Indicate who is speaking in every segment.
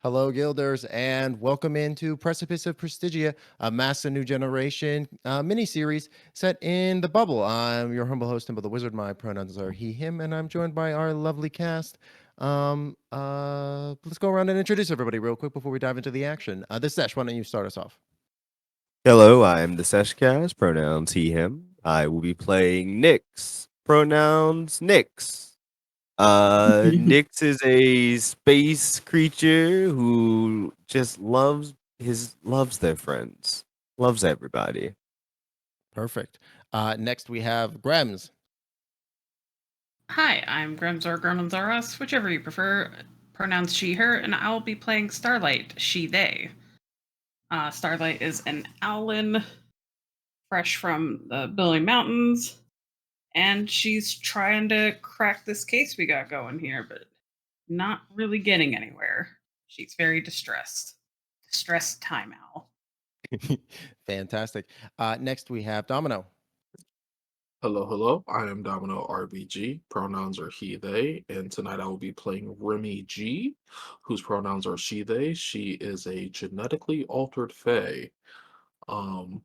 Speaker 1: Hello, Guilders, and welcome into Precipice of Prestigia, a Master New Generation mini-series set in the bubble. I'm your humble host, Timber the Wizard. My pronouns are he, him, and I'm joined by our lovely cast. Let's go around and introduce everybody real quick before we dive into the action. This Sesh, why don't you start us off?
Speaker 2: Hello, I am the Seshcast, pronouns he, him. I will be playing Nyx, pronouns Nyx. Nyx is a space creature who just loves their friends, loves everybody.
Speaker 1: Perfect. Next, we have Grems.
Speaker 3: Hi, I'm Grims or Gremlins R Us, whichever you prefer. Pronouns she, her, and I'll be playing Starlight, she, they. Starlight is an owlin, fresh from the Billy Mountains, and she's trying to crack this case we got going here, but not really getting anywhere. She's very distressed. Distressed time owl.
Speaker 1: Fantastic. Next, we have Domino.
Speaker 4: Hello, hello. I am Domino RBG. Pronouns are he, they, and tonight I will be playing Remy G, whose pronouns are she, they. She is a genetically altered fae, um,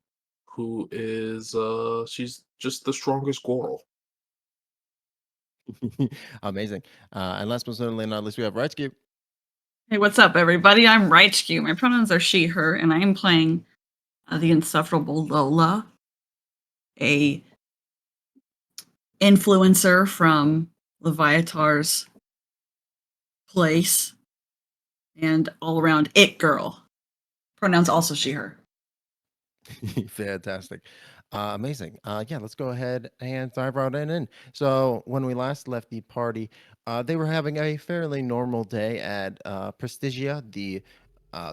Speaker 4: who is she's just the strongest girl.
Speaker 1: Amazing. And last but certainly not least, we have Rightscape.
Speaker 5: Hey, what's up, everybody? I'm RightSkew. My pronouns are she, her, and I am playing the insufferable Lola, a influencer from Leviatar's place, and all around it girl. Pronouns also she, her.
Speaker 1: Fantastic. Amazing. Yeah, let's go ahead and dive right in. So, when we last left the party, they were having a fairly normal day at Prestigia, the uh,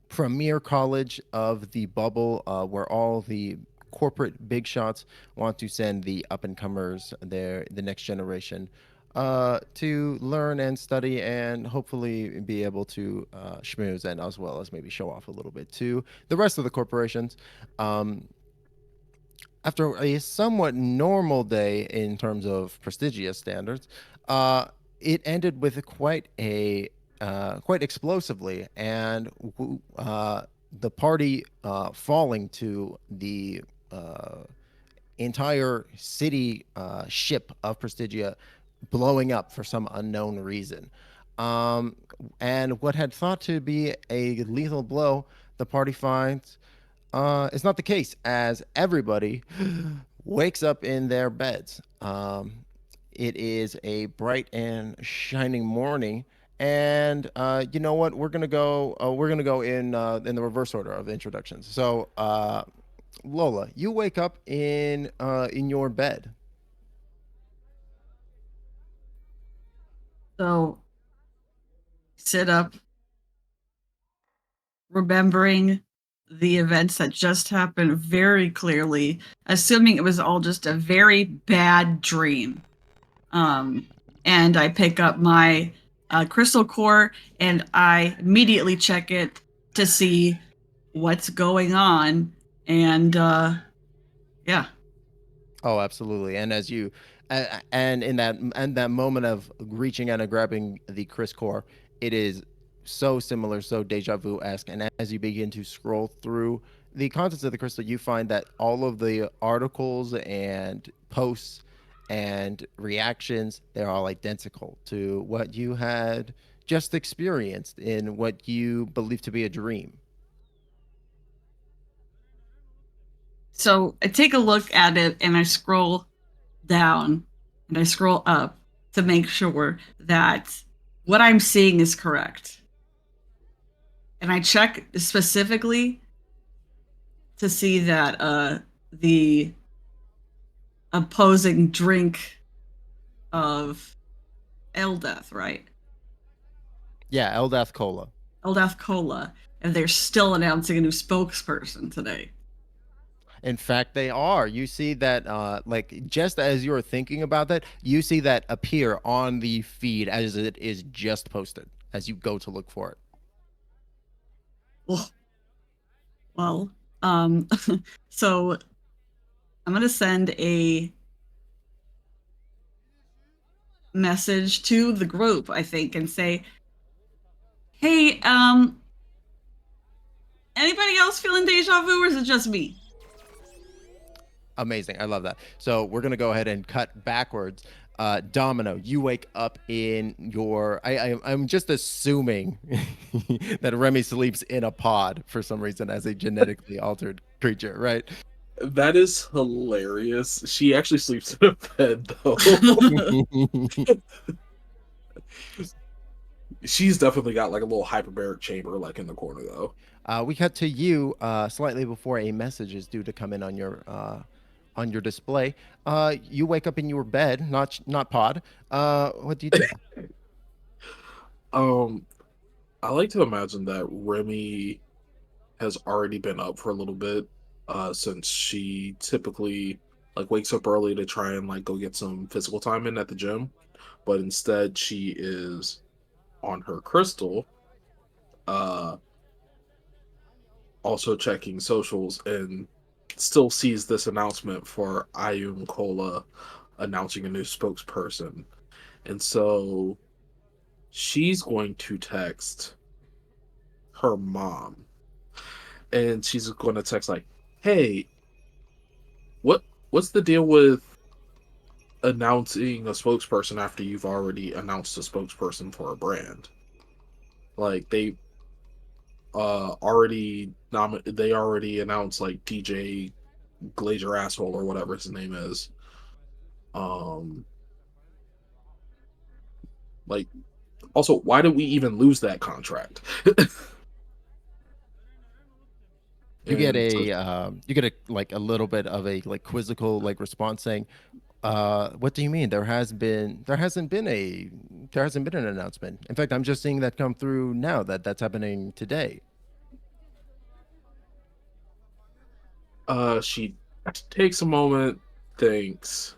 Speaker 1: premier college of the bubble, where all the corporate big shots want to send the up and comers, the next generation, to learn and study and hopefully be able to schmooze and as well as maybe show off a little bit to the rest of the corporations. Um, After a somewhat normal day in terms of prestigious standards, uh, it ended with quite explosively, and the party falling to the entire city ship of Prestigia blowing up for some unknown reason. Um, and what had thought to be a lethal blow, the party finds it's not the case, as everybody wakes up in their beds. It is a bright and shining morning, and you know what? We're gonna go. We're gonna go in the reverse order of the introductions. So, Lola, you wake up in your bed.
Speaker 5: So, sit up, remembering the events that just happened very clearly, assuming it was all just a very bad dream. And I pick up my crystal core and I immediately check it to see what's going on. And yeah.
Speaker 1: Oh, absolutely. And as you, and in that moment of reaching out and grabbing the Chris core, it is so similar, so deja vu esque. And as you begin to scroll through the contents of the crystal, you find that all of the articles and posts and reactions, they're all identical to what you had just experienced in what you believe to be a dream.
Speaker 5: So I take a look at it and I scroll down and I scroll up to make sure that what I'm seeing is correct. And I check specifically to see that the opposing drink of Eldeath, right?
Speaker 1: Yeah, Eldath Cola.
Speaker 5: Eldeath Cola, and they're still announcing a new spokesperson today.
Speaker 1: In fact, they are. You see that, like, just as you're thinking about that, you see that appear on the feed as it is just posted as you go to look for it.
Speaker 5: Well, um, so I'm gonna send a message to the group, I think, and say, Okay. Anybody else feeling deja vu, or is it just me?
Speaker 1: Amazing. I love that. So we're gonna go ahead and cut backwards. Domino, you wake up in your. I'm just assuming that Remy sleeps in a pod for some reason as a genetically altered creature, right?
Speaker 4: That is hilarious. She actually sleeps in a bed though. She's definitely got like a little hyperbaric chamber like in the corner though.
Speaker 1: We cut to you slightly before a message is due to come in on your display. You wake up in your bed, not pod. What do you do?
Speaker 4: Um, I like to imagine that Remy has already been up for a little bit, since she typically like wakes up early to try and like go get some physical time in at the gym, but instead she is on her crystal, uh, also checking socials and still sees this announcement for Ayun Kola announcing a new spokesperson. And so she's going to text her mom and she's going to text like, "Hey, what's the deal with announcing a spokesperson after you've already announced a spokesperson for a brand? Like they already announced like DJ Glazer Asshole or whatever his name is. Um like also why did we even lose that contract?" And so
Speaker 1: You get a like a little bit of a like quizzical like response saying, what do you mean? There hasn't been an announcement. In fact, I'm just seeing that come through now that's happening today.
Speaker 4: she takes a moment, thinks,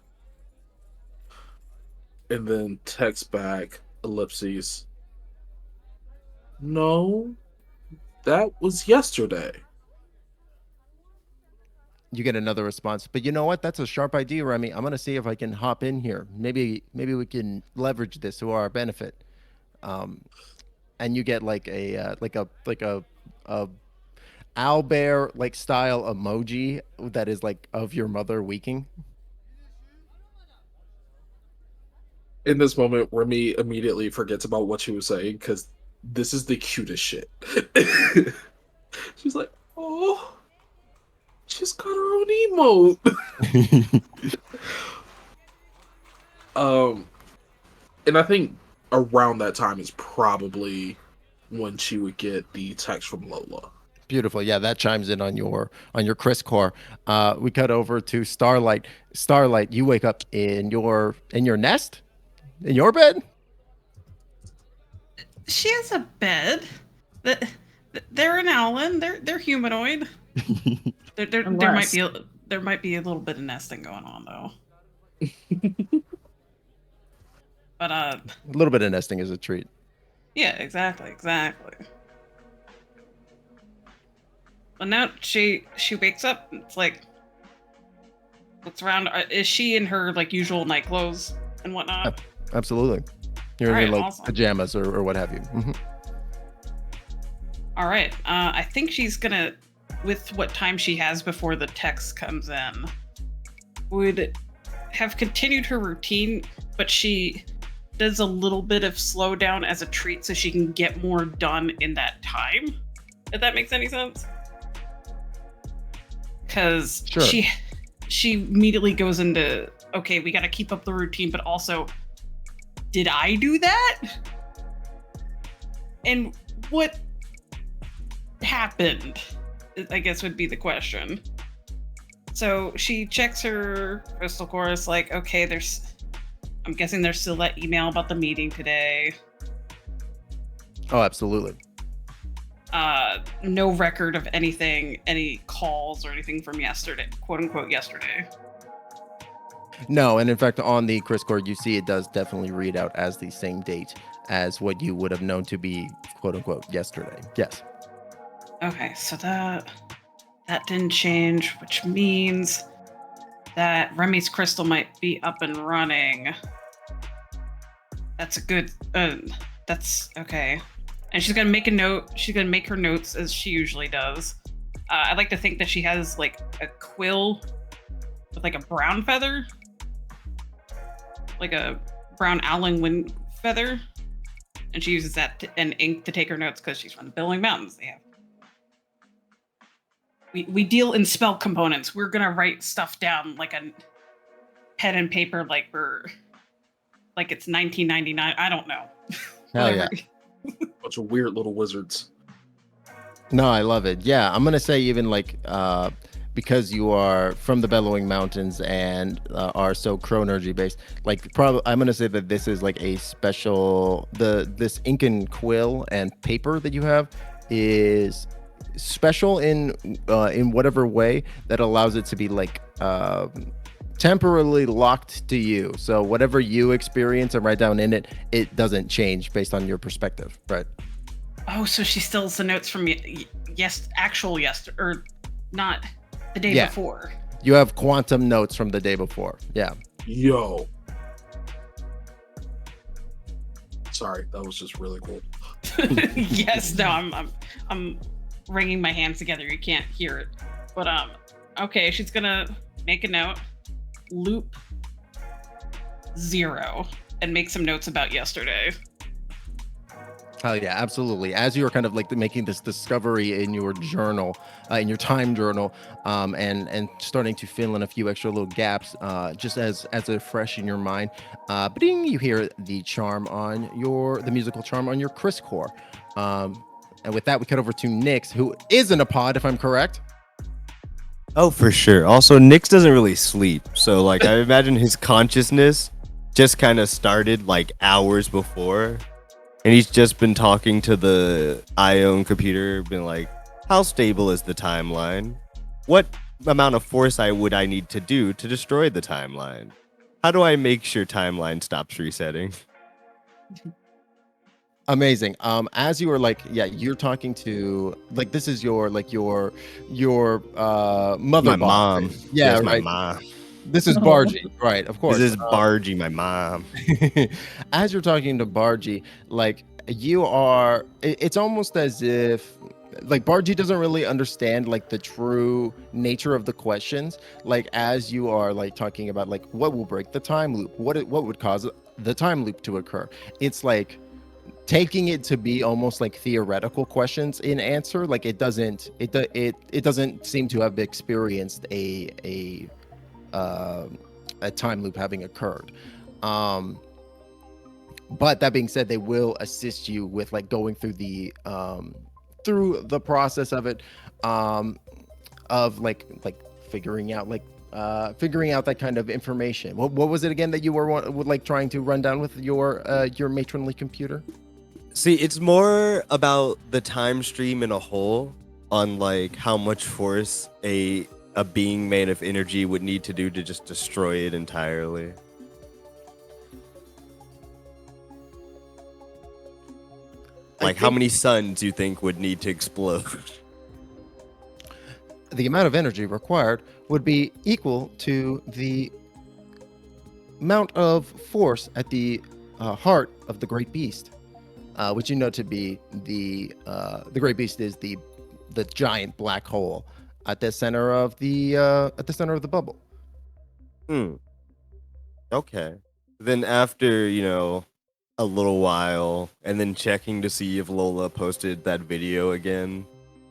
Speaker 4: and then texts back ellipses. No, that was yesterday.
Speaker 1: You get another response, but you know what? That's a sharp idea, Remy. I'm gonna see if I can hop in here. Maybe we can leverage this to our benefit. Um, and you get like a owlbear like style emoji that is like of your mother weaking.
Speaker 4: In this moment, Remy immediately forgets about what she was saying because this is the cutest shit. She's like, "Oh, she's got her own emote." um, and I think around that time is probably when she would get the text from Lola.
Speaker 1: Beautiful. Yeah, that chimes in on your Chris core. We cut over to Starlight. Starlight, you wake up in your nest? In your bed?
Speaker 3: She has a bed. That they're an owlin. They're humanoid.
Speaker 5: Unless.
Speaker 3: There might be a little bit of nesting going on though. But
Speaker 1: A little bit of nesting is a treat.
Speaker 3: yeah, exactly. Well, now she wakes up. It's like, looks around. Is she in her like usual night clothes and whatnot?
Speaker 1: Absolutely. You're
Speaker 3: All
Speaker 1: in
Speaker 3: right,
Speaker 1: your like
Speaker 3: awesome.
Speaker 1: pajamas or what have you. Mhm.
Speaker 3: All right. I think she's gonna, with what time she has before the text comes in, would have continued her routine, but she does a little bit of slowdown as a treat so she can get more done in that time. If that makes any sense. Because
Speaker 1: Sure.
Speaker 3: she immediately goes into, okay, we got to keep up the routine, but also, did I do that? And what happened, I guess, would be the question. So she checks her crystal course, like, okay, I'm guessing there's still that email about the meeting today.
Speaker 1: Oh, absolutely.
Speaker 3: No record of anything, any calls or anything from yesterday, quote unquote yesterday.
Speaker 1: No, and in fact, on the Chris core, you see it does definitely read out as the same date as what you would have known to be quote unquote yesterday. Yes.
Speaker 3: Okay, so that didn't change, which means that Remy's crystal might be up and running. That's a good. That's okay. And she's gonna make a note. She's gonna make her notes as she usually does. I like to think that she has like a quill with like a brown feather, like a brown Allen wing feather, and she uses that and ink to take her notes because she's from the Billowing Mountains. They have we deal in spell components. We're gonna write stuff down like a pen and paper, like it's 1999. I don't know.
Speaker 1: Hell yeah.
Speaker 4: Bunch of weird little wizards.
Speaker 1: No, I love it. Yeah, I'm gonna say even like because you are from the Bellowing Mountains and are so chronergy based, like probably I'm gonna say that this is like a special this ink and quill and paper that you have is special in whatever way that allows it to be like temporarily locked to you. So whatever you experience and write down in it, it doesn't change based on your perspective, right?
Speaker 3: Oh, so she steals the notes from or not the day
Speaker 1: Yeah.
Speaker 3: before.
Speaker 1: You have quantum notes from the day before. Yeah.
Speaker 4: Yo. Sorry, that was just really cool.
Speaker 3: Yes, no, I'm wringing my hands together. You can't hear it, but okay, she's gonna make a note, loop 0, and make some notes about yesterday.
Speaker 1: Hell yeah, absolutely. As you were kind of like making this discovery in your journal, in your time journal, and starting to fill in a few extra little gaps, just as a fresh in your mind, ding, you hear the charm on the musical charm on your Chris core. And with that, we cut over to Nyx, who is in a pod, if I'm correct.
Speaker 2: Oh, for sure. Also, Nyx doesn't really sleep, so like I imagine his consciousness just kind of started like hours before. And he's just been talking to the Ion computer, been like, how stable is the timeline? What amount of force would I need to do to destroy the timeline? How do I make sure timeline stops resetting?
Speaker 1: Amazing. As you were like, yeah, you're talking to like this is your mother
Speaker 2: My
Speaker 1: box.
Speaker 2: mom.
Speaker 1: Yeah,
Speaker 2: Yes,
Speaker 1: right.
Speaker 2: my mom.
Speaker 1: This is
Speaker 5: Oh.
Speaker 1: Bargy, right? Of course.
Speaker 2: This is Bargy, my mom.
Speaker 1: As you're talking to Bargy, like you are, it's almost as if like Bargy doesn't really understand like the true nature of the questions. Like as you are like talking about like what will break the time loop, what would cause the time loop to occur. It's like taking it to be almost like theoretical questions in answer. Like it doesn't seem to have experienced a time loop having occurred. But that being said, they will assist you with like going through the process of it, of like figuring out that kind of information. What was it again that you were like trying to run down with your matronly computer?
Speaker 2: See, it's more about the time stream in a whole, on like how much force a being made of energy would need to do to just destroy it entirely. Like how many suns you think would need to explode?
Speaker 1: The amount of energy required would be equal to the amount of force at the heart of the great beast, which you know to be the great beast is the giant black hole at the center of the bubble.
Speaker 2: Okay. Then after, a little while, and then checking to see if Lola posted that video again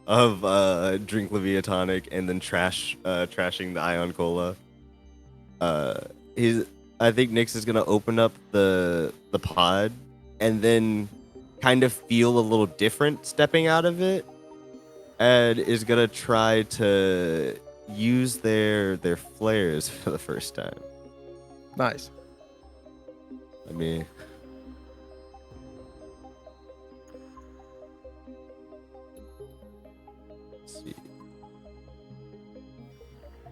Speaker 2: of Drink Leviatonic and then trashing the Ion Cola. I think Nyx is gonna open up the pod and then kind of feel a little different stepping out of it, and is gonna try to use their flares for the first time.
Speaker 1: Nice.
Speaker 2: I mean,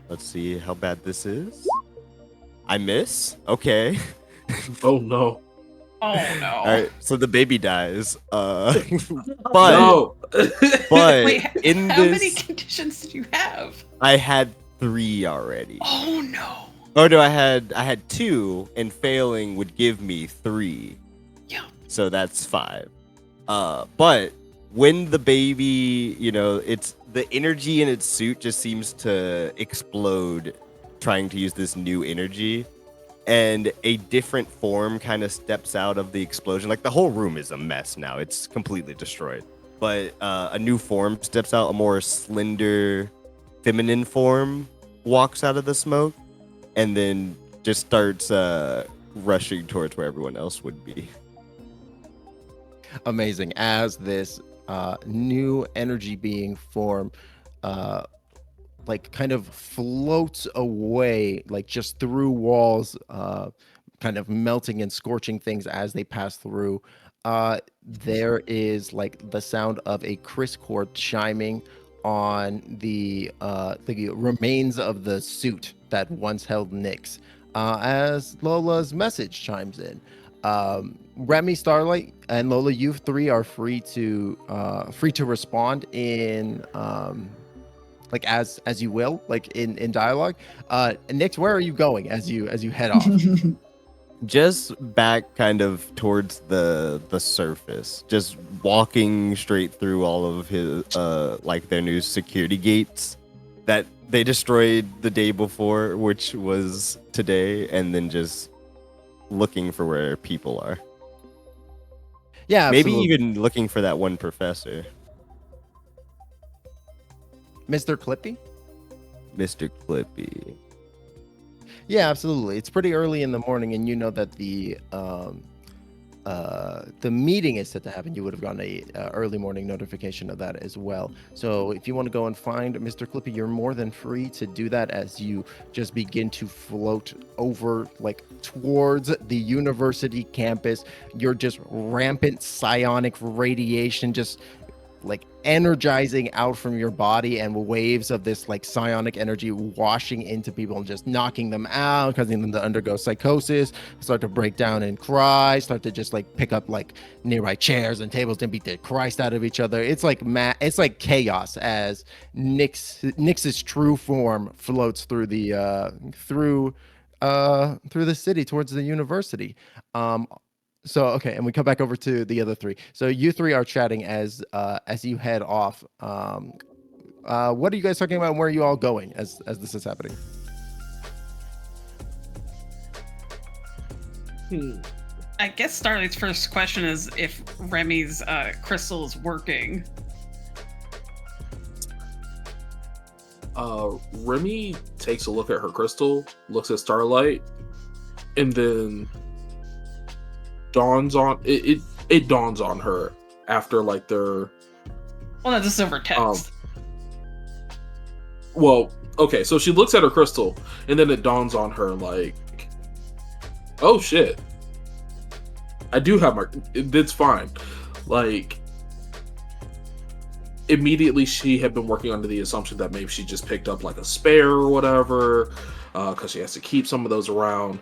Speaker 2: let's see how bad this is. I miss. Okay.
Speaker 4: Oh no.
Speaker 3: Oh no.
Speaker 2: All right. So the baby dies. But
Speaker 4: No.
Speaker 2: but
Speaker 3: Wait,
Speaker 2: in
Speaker 3: how
Speaker 2: this,
Speaker 3: many conditions did you have?
Speaker 2: I had 3 already.
Speaker 3: Oh no.
Speaker 2: Oh no, I had 2, and failing would give me 3.
Speaker 3: Yeah.
Speaker 2: So that's 5. But when the baby, it's the energy in its suit just seems to explode, trying to use this new energy, and a different form kind of steps out of the explosion. Like the whole room is a mess now; it's completely destroyed. But a new form steps out, a more slender, feminine form walks out of the smoke, and then just starts rushing towards where everyone else would be.
Speaker 1: Amazing. As this new energy being form like kind of floats away, like just through walls, kind of melting and scorching things as they pass through. There is like the sound of a criscord chiming on the remains of the suit that once held Nyx, as Lola's message chimes in. Remy, Starlight, and Lola, you three are free to respond in like as you will, like in dialogue. Nyx, where are you going as you head off?
Speaker 2: Just back kind of towards the surface, just walking straight through all of his like their new security gates that they destroyed the day before, which was today, and then just looking for where people are.
Speaker 1: Yeah,
Speaker 2: Maybe
Speaker 1: absolutely.
Speaker 2: even looking for that one professor,
Speaker 1: Mr. Clippy.
Speaker 2: Mr. Clippy.
Speaker 1: Yeah, absolutely. It's pretty early in the morning, and you know that the meeting is set to happen. You would have gotten a early morning notification of that as well. So if you want to go and find Mr. Clippy, you're more than free to do that as you just begin to float over, like towards the university campus. You're just rampant psionic radiation, just like energizing out from your body, and waves of this like psionic energy washing into people and just knocking them out, causing them to undergo psychosis, start to break down and cry, start to just like pick up like nearby chairs and beat the Christ out of each other. It's like it's like chaos as Nyx's true form floats through the through the city towards the university. So okay, and we come back over to the other three. So you three are chatting as you head off. What are you guys talking about? And where are you all going as this is happening?
Speaker 3: I guess Starlight's first question is if Remy's crystal is working.
Speaker 4: Remy takes a look at her crystal, looks at Starlight, and then dawns on it dawns on her after like their
Speaker 3: Well, that's just over text.
Speaker 4: well, okay, so she looks at her crystal and then it dawns on her like, oh shit, I do have it's fine. Like immediately she had been working under the assumption that maybe she just picked up like a spare or whatever, because she has to keep some of those around.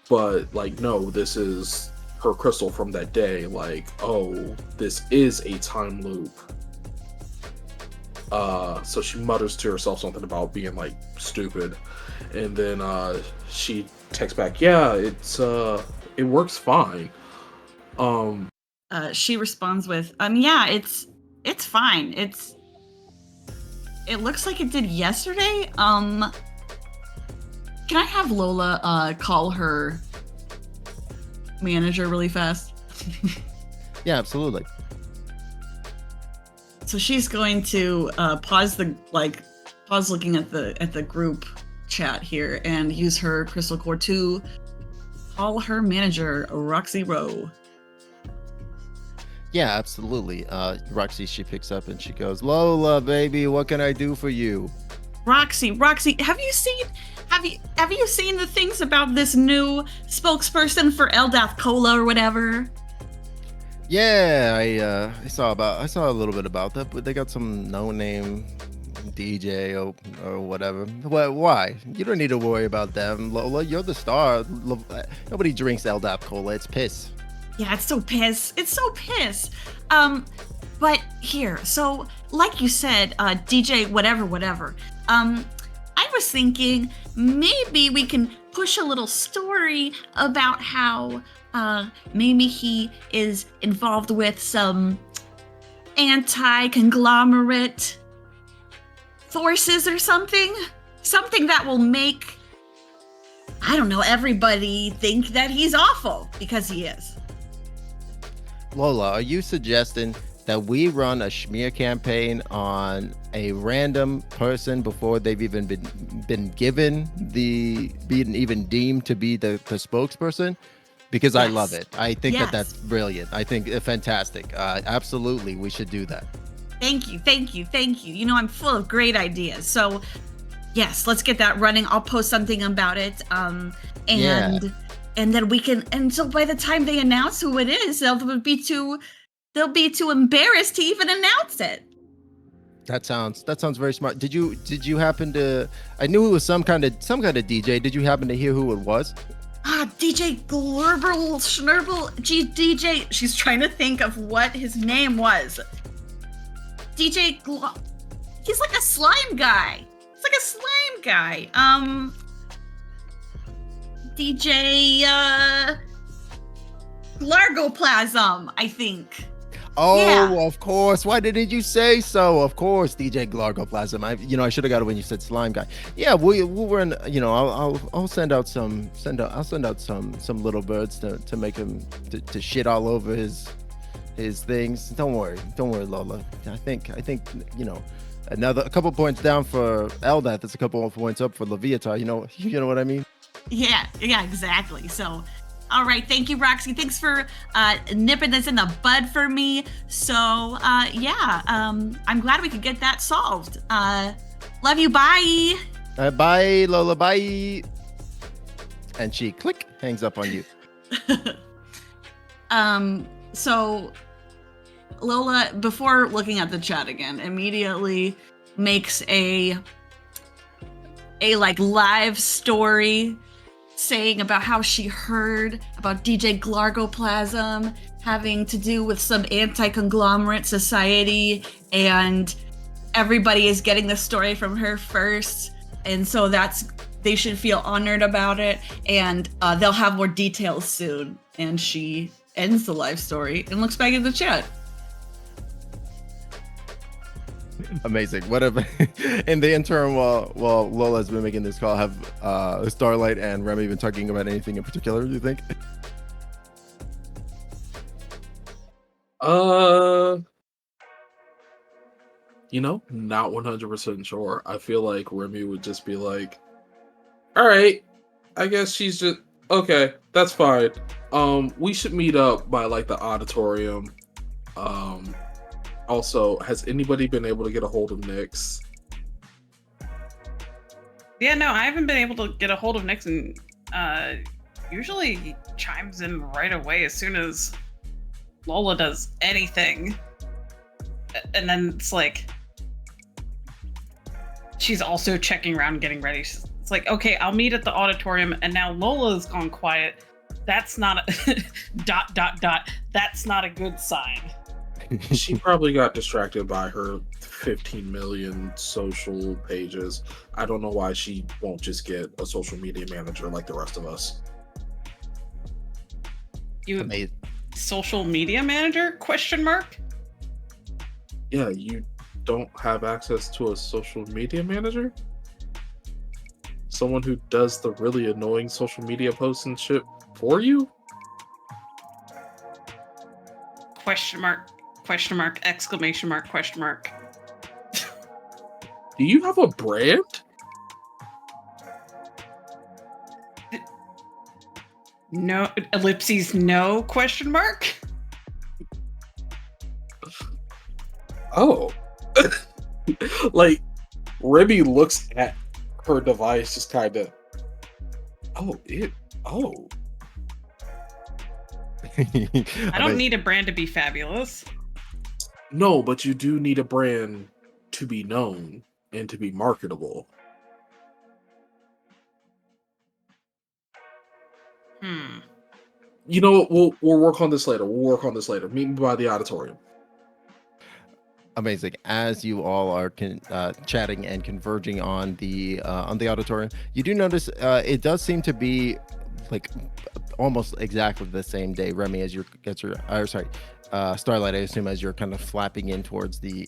Speaker 4: But like, no, this is her crystal from that day. Like, oh, this is a time loop. So she mutters to herself something about being like stupid, and then she texts back, "Yeah, it works fine."
Speaker 5: She responds with, "Yeah, it's fine. It looks like it did yesterday. Can I have Lola call her manager really fast?"
Speaker 1: Yeah, absolutely.
Speaker 5: So she's going to pause looking at the group chat here and use her crystal core to call her manager, Roxy Rowe.
Speaker 1: Yeah, absolutely. Roxy, she picks up and she goes, "Lola, baby, what can I do for you?"
Speaker 5: Roxy, have you seen the things about this new spokesperson for Eldath Cola or whatever?
Speaker 1: Yeah, I saw a little bit about that, but they got some no-name DJ or whatever. Why? You don't need to worry about them, Lola. You're the star. Nobody drinks Eldath Cola. It's piss.
Speaker 5: Yeah, it's so piss. But here, so like you said, DJ whatever. I was thinking maybe we can push a little story about how Maybe he is involved with some anti-conglomerate forces or something. Something that will make, I don't know, everybody think that he's awful, because he is.
Speaker 1: Lola, are you suggesting that we run a smear campaign on a random person before they've even been given being even deemed to be the spokesperson? Because I love
Speaker 5: Yes.
Speaker 1: it. I think
Speaker 5: Yes.
Speaker 1: that's brilliant. I think fantastic. Absolutely, we should do that.
Speaker 5: Thank you. You know, I'm full of great ideas. So, yes, let's get that running. I'll post something about it.
Speaker 1: Yeah.
Speaker 5: And then we can. And so by the time they announce who it is, they'll be too embarrassed to even announce it.
Speaker 1: That sounds very smart. Did you happen to? I knew it was some kind of DJ. Did you happen to hear who it was?
Speaker 5: DJ Glurble Schnurble. DJ. She's trying to think of what his name was. He's like a slime guy. DJ Glargoplasm, I think.
Speaker 1: Oh,
Speaker 5: Yeah.
Speaker 1: of course. Why didn't you say so? Of course, DJ Glargoplasm. I should have got it when you said slime guy. Yeah, we were in. I'll send out some little birds to make him to shit all over his things. Don't worry, Lola. I think a couple points down for Eldath. That's a couple of points up for Leviathan. You know what I mean?
Speaker 5: Yeah, exactly. So, all right. Thank you, Roxy. Thanks for nipping this in the bud for me. So, I'm glad we could get that solved. Love you. Bye.
Speaker 1: Bye, Lola. Bye. And she hangs up on you.
Speaker 5: So Lola, before looking at the chat again, immediately makes a like live story saying about how she heard about DJ Glargoplasm having to do with some anti-conglomerate society, and everybody is getting the story from her first, and so they should feel honored about it, and they'll have more details soon. And she ends the live story and looks back at the chat.
Speaker 1: Amazing. Whatever. In the interim, while Lola's been making this call, have Starlight and Remy been talking about anything in particular, do you think?
Speaker 4: Not 100% sure. I feel like Remy would just be like, all right, I guess she's just okay, that's fine. We should meet up by like the auditorium. Also, has anybody been able to get a hold of Nyx?
Speaker 3: Yeah, no, I haven't been able to get a hold of Nyx, and usually he chimes in right away as soon as Lola does anything. And then it's like she's also checking around, getting ready. It's like, okay, I'll meet at the auditorium, and now Lola's gone quiet. That's not a That's not a good sign.
Speaker 4: She probably got distracted by her 15 million social pages. I don't know why she won't just get a social media manager like the rest of us.
Speaker 3: You social media manager? Question mark?
Speaker 4: Yeah, you don't have access to a social media manager? Someone who does the really annoying social media posts and shit for you?
Speaker 3: Question mark, exclamation mark, question mark.
Speaker 4: Do you have a brand?
Speaker 3: No, ellipses, no, question mark?
Speaker 4: Oh. Like, Remy looks at her device just kind of, oh.
Speaker 3: I don't need a brand to be fabulous.
Speaker 4: No, but you do need a brand to be known and to be marketable. You know what? We'll work on this later. Meet me by the auditorium.
Speaker 1: Amazing. As you all are chatting and converging on the auditorium, you do notice it does seem to be like almost exactly the same day, Remy, as your gets your or sorry, Starlight, I assume, as you're kind of flapping in towards the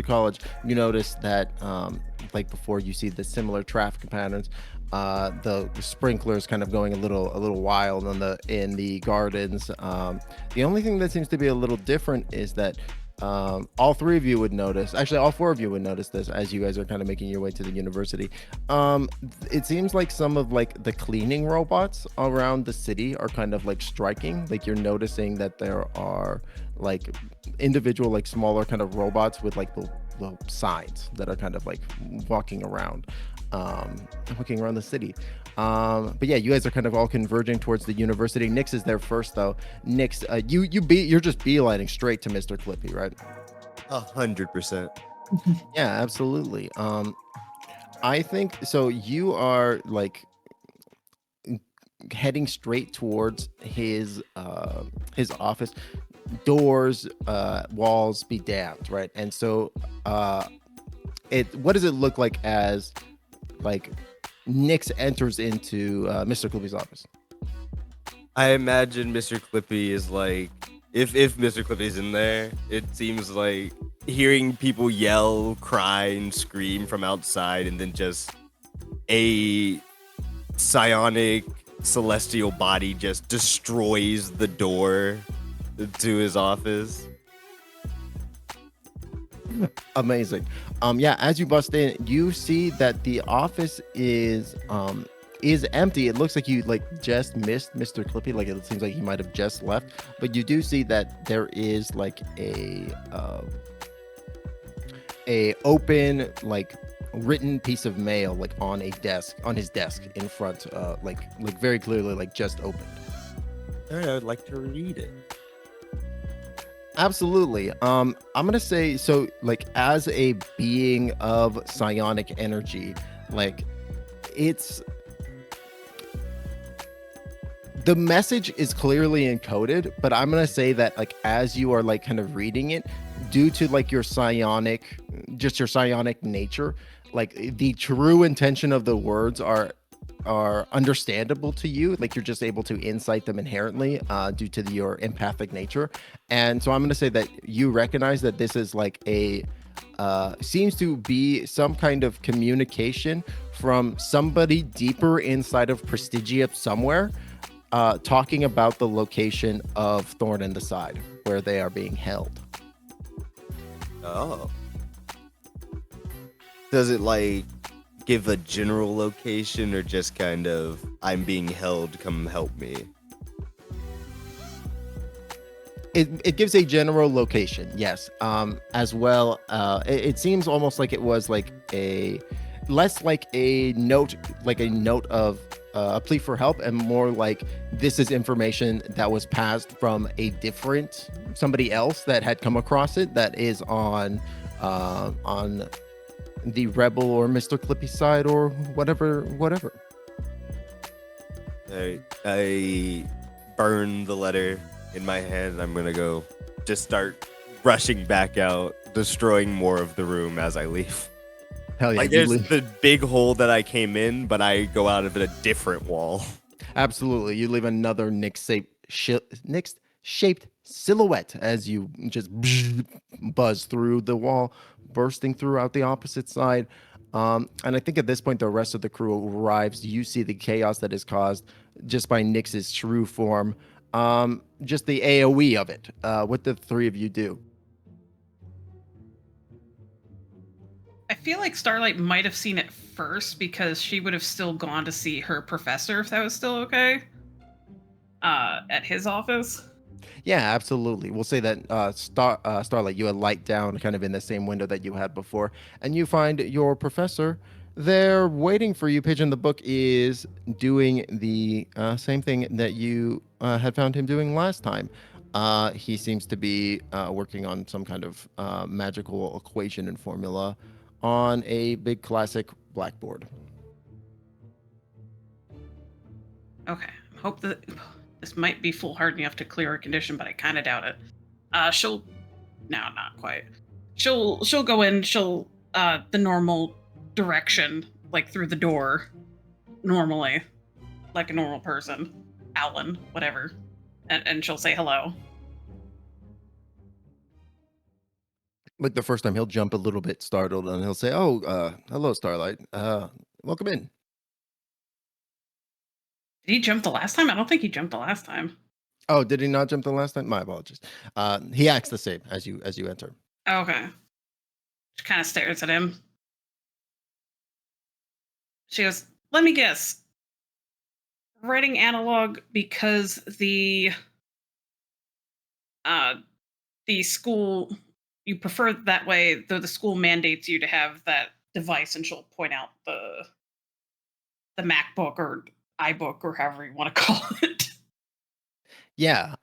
Speaker 1: college, you notice that like before, you see the similar traffic patterns. The sprinklers kind of going a little wild in the gardens. The only thing that seems to be a little different is that all three of you would notice, actually all four of you would notice this as you guys are kind of making your way to the university. It seems like some of like the cleaning robots around the city are kind of like striking. Like you're noticing that there are like individual like smaller kind of robots with like the signs that are kind of like walking around um walking around the city. But yeah, you guys are kind of all converging towards the university. Nyx is there first though. Nyx, you're just beelining straight to Mr. Clippy, right?
Speaker 2: 100%.
Speaker 1: Yeah, absolutely. I think so. You are like heading straight towards his office. Doors, walls be damned, right? And so it what does it look like as like Nyx enters into Mr. Clippy's office?
Speaker 2: I imagine Mr. Clippy is like, if Mr. Clippy's in there, it seems like hearing people yell, cry, and scream from outside, and then just a psionic celestial body just destroys the door to his office.
Speaker 1: Amazing. Yeah, as you bust in, you see that the office is empty. It looks like you like just missed Mr. Clippy. Like it seems like he might have just left, but you do see that there is like a open like written piece of mail like on his desk in front, like very clearly like just opened.
Speaker 2: All right, I would like to read it.
Speaker 1: Absolutely. I'm gonna say so. Like as a being of psionic energy, like it's the message is clearly encoded, but I'm gonna say that like as you are like kind of reading it, due to like your psionic, just your psionic nature, like the true intention of the words are understandable to you. Like you're just able to insight them inherently due to your empathic nature. And so I'm going to say that you recognize that this is like seems to be some kind of communication from somebody deeper inside of Prestigia somewhere, talking about the location of Thorn in the Side where they are being held.
Speaker 2: Oh. Does it like give a general location or just kind of I'm being held, come help me?
Speaker 1: It gives a general location, yes. As well, it seems almost like it was like a less like a note of a plea for help, and more like this is information that was passed from a different somebody else that had come across it that is on the Rebel or Mr. Clippy side or whatever.
Speaker 2: I burn the letter in my hand. I'm gonna go just start rushing back out, destroying more of the room as I leave.
Speaker 1: Hell yeah,
Speaker 2: Like there's the big hole that I came in, but I go out of it a different wall.
Speaker 1: Absolutely, you leave another Nyx-shaped silhouette as you just buzz through the wall, bursting throughout the opposite side. And I think at this point, the rest of the crew arrives. You see the chaos that is caused just by Nyx's true form. Just the AoE of it. What the three of you do?
Speaker 3: I feel like Starlight might have seen it first because she would have still gone to see her professor if that was still okay. At his office.
Speaker 1: Yeah, absolutely. We'll say that Starlight, you had light down kind of in the same window that you had before, and you find your professor there waiting for you. Pigeon the Book is doing the same thing that you had found him doing last time. He seems to be working on some kind of magical equation and formula on a big classic blackboard.
Speaker 3: Okay. Hope that this might be foolhardy enough to clear a condition, but I kind of doubt it. She'll, no, not quite. She'll go in. She'll the normal direction, like through the door, normally. like a normal person. Alan, whatever. And she'll say hello.
Speaker 1: Like the first time, he'll jump a little bit startled, and he'll say, "Oh, hello, Starlight. Welcome in."
Speaker 3: Did he jump the last time? I don't think he jumped the last time.
Speaker 1: Oh, did he not jump the last time? My apologies. He acts the same as you enter.
Speaker 3: Okay. She kind of stares at him. She goes, "Let me guess. Writing analog because the school, you prefer it that way, though the school mandates you to have that device," and she'll point out the MacBook or iBook or however you want to call it.
Speaker 1: Yeah.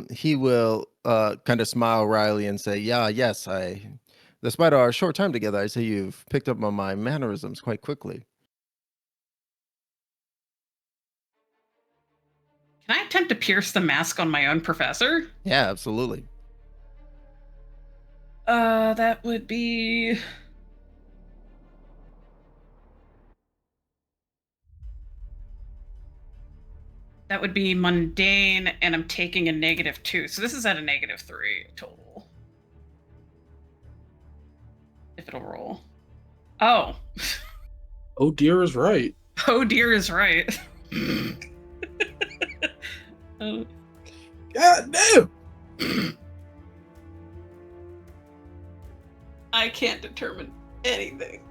Speaker 1: He will kind of smile wryly and say, "Yeah, yes. Despite our short time together, I see you've picked up on my mannerisms quite quickly."
Speaker 3: Can I attempt to pierce the mask on my own professor?
Speaker 1: Yeah, absolutely.
Speaker 3: That would be... That would be mundane, and I'm taking a -2. So this is at a -3 total. If it'll roll. Oh.
Speaker 4: Oh dear is right.
Speaker 3: Oh dear is right. Oh.
Speaker 4: God damn!
Speaker 3: I can't determine anything.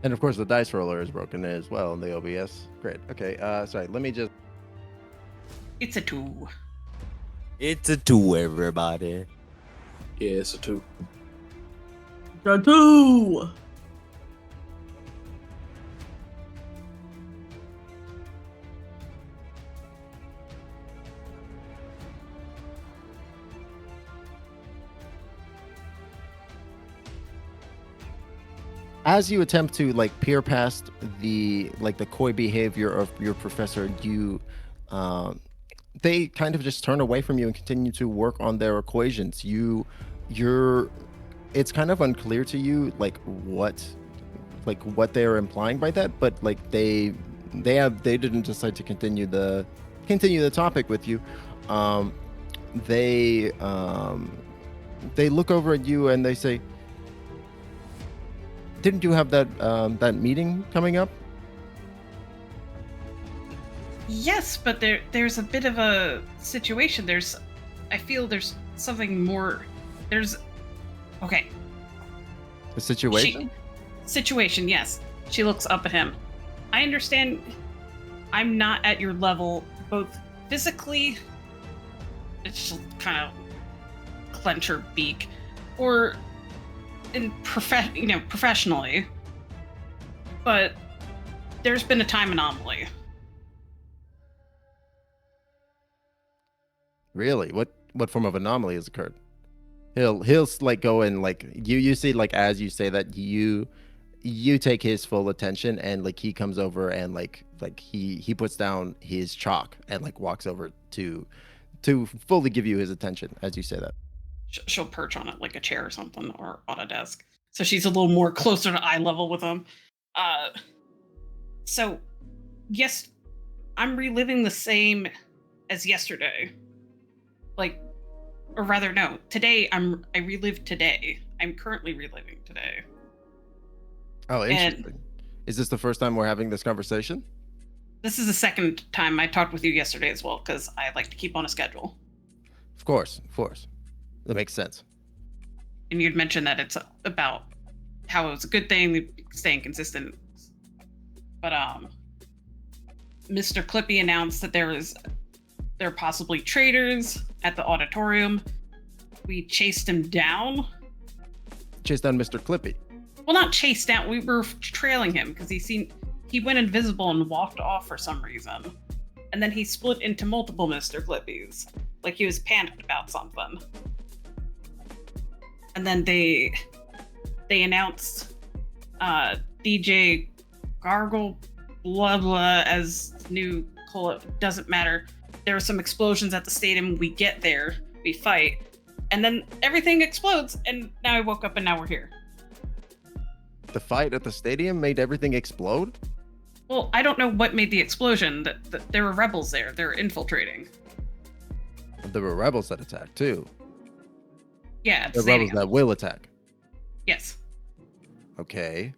Speaker 1: And of course, the dice roller is broken as well in the OBS. Great. Okay. Sorry. Let me just.
Speaker 3: It's a 2.
Speaker 2: It's a 2, everybody.
Speaker 4: Yeah, it's a 2.
Speaker 5: Tattoo.
Speaker 1: As you attempt to like peer past the coy behavior of your professor, they kind of just turn away from you and continue to work on their equations. It's kind of unclear to you what they're implying by that, but they didn't decide to continue the topic with you. They look over at you and they say, "Didn't you have that meeting coming up?"
Speaker 3: Yes, but there's a bit of a situation. I feel there's something more. Okay.
Speaker 1: The situation?
Speaker 3: Situation, yes. She looks up at him. I understand I'm not at your level, both physically, it's kind of clench her beak, or professionally. But there's been a time anomaly.
Speaker 1: Really? What form of anomaly has occurred? He'll go and you see as you say that you take his full attention, and he comes over and he puts down his chalk and walks over to fully give you his attention as you say that.
Speaker 3: She'll perch on it like a chair or something, or on a desk, so she's a little more closer to eye level with him. So yes, I'm reliving the same as yesterday. Or rather, no. Today, I relived today. I'm currently reliving today.
Speaker 1: Oh, interesting. Is this the first time we're having this conversation?
Speaker 3: This is the second time. I talked with you yesterday as well, because I like to keep on a schedule.
Speaker 1: Of course. That makes sense.
Speaker 3: And you'd mentioned that it's about how it was a good thing, staying consistent. But Mr. Clippy announced that there are possibly traitors at the auditorium. We chased him down.
Speaker 1: Chased down Mr. Clippy?
Speaker 3: Well, not chased down. We were trailing him because he went invisible and walked off for some reason. And then he split into multiple Mr. Clippies. Like he was panicked about something. And then they announced DJ Gargle blah blah as new Cola. Doesn't matter. There are some explosions at the stadium. We get there, we fight, and then everything explodes. And now I woke up, and now we're here.
Speaker 1: the fight at the stadium made everything explode?
Speaker 3: Well, I don't know what made the explosion. That there were rebels there. They're infiltrating.
Speaker 1: There were rebels that attacked too.
Speaker 3: Yeah, at
Speaker 1: The
Speaker 3: the
Speaker 1: rebels
Speaker 3: stadium.
Speaker 1: that will attack.
Speaker 3: Yes.
Speaker 1: Okay.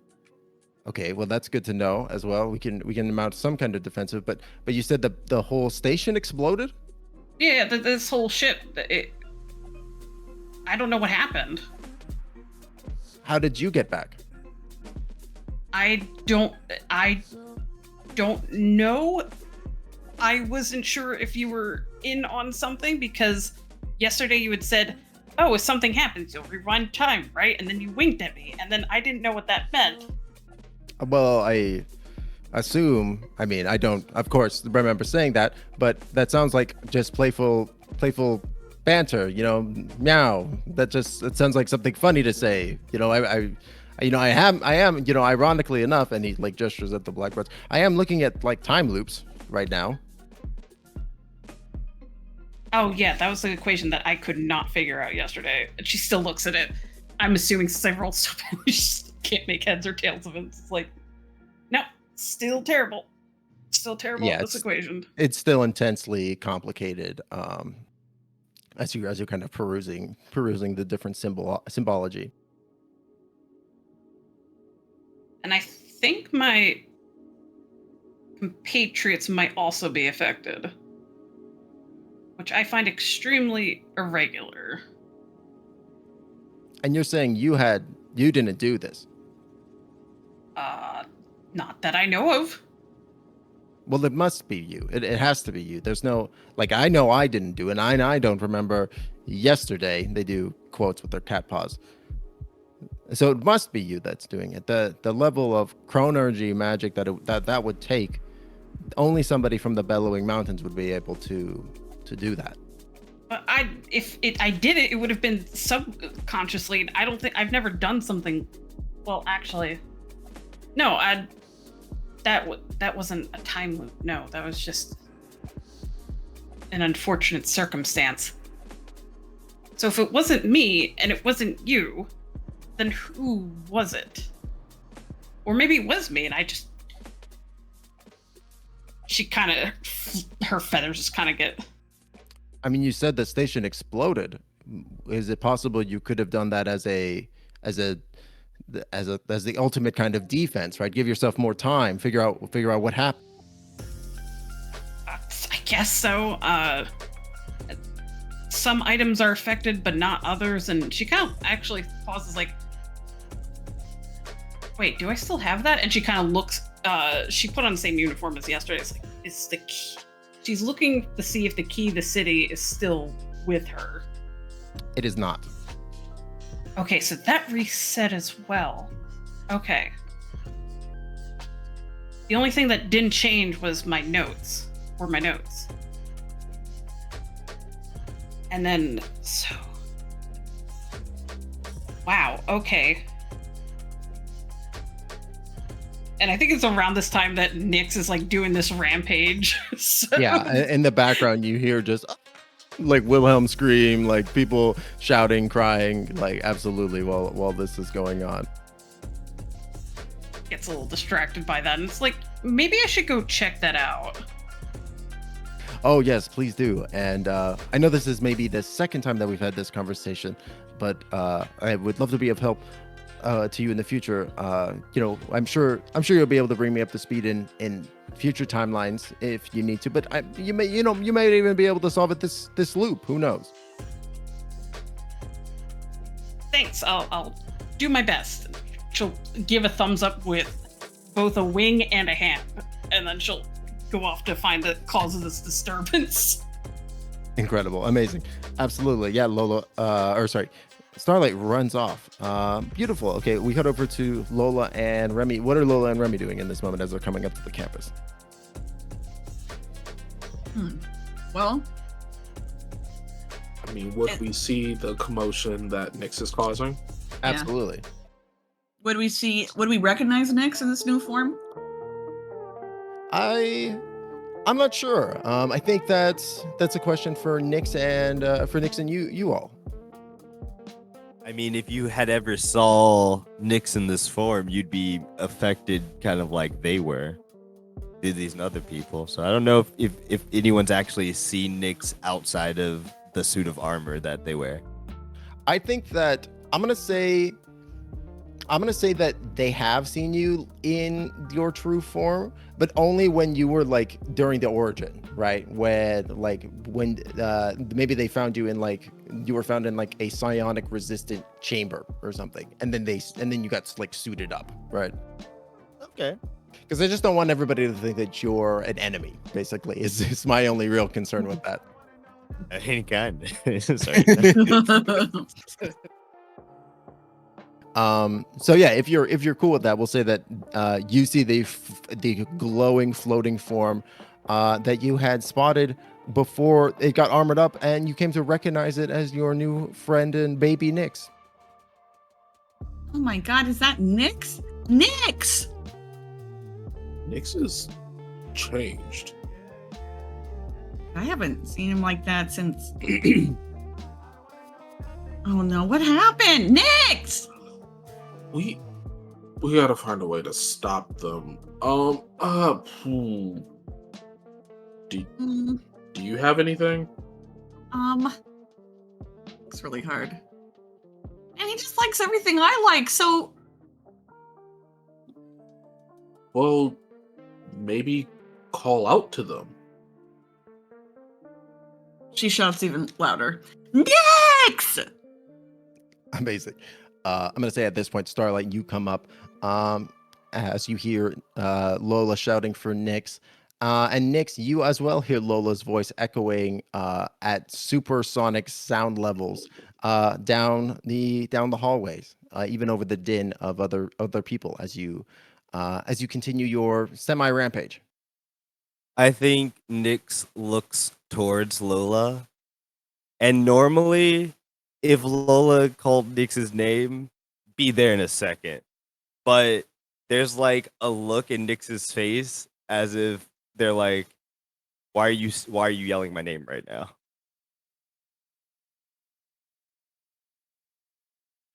Speaker 1: Okay, well that's good to know as well. We can mount some kind of defensive, but you said the whole station exploded?
Speaker 3: Yeah, this whole ship. I don't know what happened.
Speaker 1: How did you get back?
Speaker 3: I don't know. I wasn't sure if you were in on something because yesterday you had said, "Oh, if something happens, you'll rewind time, right?" And then you winked at me, and then I didn't know what that meant.
Speaker 1: Well, I assume, I mean, I don't of course remember saying that, but that sounds like just playful banter, meow. It sounds like something funny to say. I am, ironically enough, and he like gestures at the blackboards. I am looking at like time loops right now.
Speaker 3: Oh yeah, that was the equation that I could not figure out yesterday. And she still looks at it. I'm assuming several stuff and we just can't make heads or tails of it. It's like, no, still terrible. Still terrible
Speaker 1: Yeah,
Speaker 3: at this equation.
Speaker 1: It's still intensely complicated. As you're kind of perusing the different symbology.
Speaker 3: And I think my compatriots might also be affected, which I find extremely irregular.
Speaker 1: And you're saying you didn't do this?
Speaker 3: Not that I know of.
Speaker 1: Well, it must be you. It has to be you. There's no, like, I know I didn't do it, and I don't remember yesterday. They do quotes with their cat paws. So it must be you that's doing it. The level of chronergy magic that would take, only somebody from the Bellowing Mountains would be able to do that.
Speaker 3: If I did it, it would have been subconsciously. I don't think I've never done something. Well, actually, no. That wasn't a time loop. No, that was just an unfortunate circumstance. So if it wasn't me and it wasn't you, then who was it? Or maybe it was me and I just... She kind of... Her feathers just kind of get...
Speaker 1: I mean, you said the station exploded. Is it possible you could have done that as the ultimate kind of defense, right? Give yourself more time, figure out what happened.
Speaker 3: I guess so. Some items are affected, but not others. And she kind of actually pauses, like, "Wait, do I still have that?" And she kind of looks. She put on the same uniform as yesterday. It's like, it's the key. She's looking to see if the key to the city is still with her.
Speaker 1: It is not.
Speaker 3: Okay, so that reset as well. Okay. The only thing that didn't change was my notes. And then, so... Wow, okay. And I think it's around this time that Nyx is like doing this rampage. So...
Speaker 1: Yeah, in the background you hear just like Wilhelm scream, like people shouting, crying, like absolutely while this is going on.
Speaker 3: Gets a little distracted by that, and it's like, maybe I should go check that out.
Speaker 1: Oh yes, please do. And I know this is maybe the second time that we've had this conversation, but I would love to be of help to you in the future. I'm sure you'll be able to bring me up to speed in future timelines if you need to. But you may even be able to solve it this loop. Who knows?
Speaker 3: Thanks. I'll do my best. She'll give a thumbs up with both a wing and a hand, and then she'll go off to find the cause of this disturbance.
Speaker 1: Incredible, amazing, absolutely, yeah. Starlight runs off. Beautiful. Okay, we cut over to Lola and Remy. What are Lola and Remy doing in this moment as they're coming up to the campus?
Speaker 5: Well,
Speaker 4: I mean, would we see the commotion that Nyx is causing?
Speaker 1: Absolutely.
Speaker 5: would we recognize Nyx in this new form?
Speaker 1: I'm not sure. I think that's a question for Nyx and you all.
Speaker 2: I mean, if you had ever saw Nyx in this form, you'd be affected kind of like they were. These other people. So I don't know if anyone's actually seen Nyx outside of the suit of armor that they wear.
Speaker 1: I think that I'm gonna say that they have seen you in your true form, but only when you were like during the origin, right? When maybe they found you in like you were found in like a psionic resistant chamber or something, and then you got like suited up, right?
Speaker 2: Okay.
Speaker 1: Because I just don't want everybody to think that you're an enemy. Basically, is my only real concern with that.
Speaker 2: Any kind. Sorry.
Speaker 1: So yeah, if you're cool with that, we'll say that you see the glowing floating form that you had spotted before it got armored up, and you came to recognize it as your new friend and baby Nyx.
Speaker 5: Oh my god, is that Nyx? Nyx!
Speaker 4: Nyx is changed.
Speaker 5: I haven't seen him like that since. Oh no, what happened? Nyx!
Speaker 4: We gotta find a way to stop them.
Speaker 5: Mm,
Speaker 4: Do you have anything?
Speaker 5: it's really hard. And he just likes everything I like, so
Speaker 4: Well, maybe call out to them.
Speaker 5: she shouts even louder. Nyx!
Speaker 1: Amazing. I'm gonna say at this point, Starlight, you come up as you hear Lola shouting for Nyx. And Nyx, you as well hear Lola's voice echoing at supersonic sound levels down the hallways, even over the din of other people as you continue your semi rampage.
Speaker 2: I think Nyx looks towards Lola. And normally, if Lola called Nyx's name, be there in a second. But there's like a look in Nyx's face as if they're like, why are you yelling my name right now?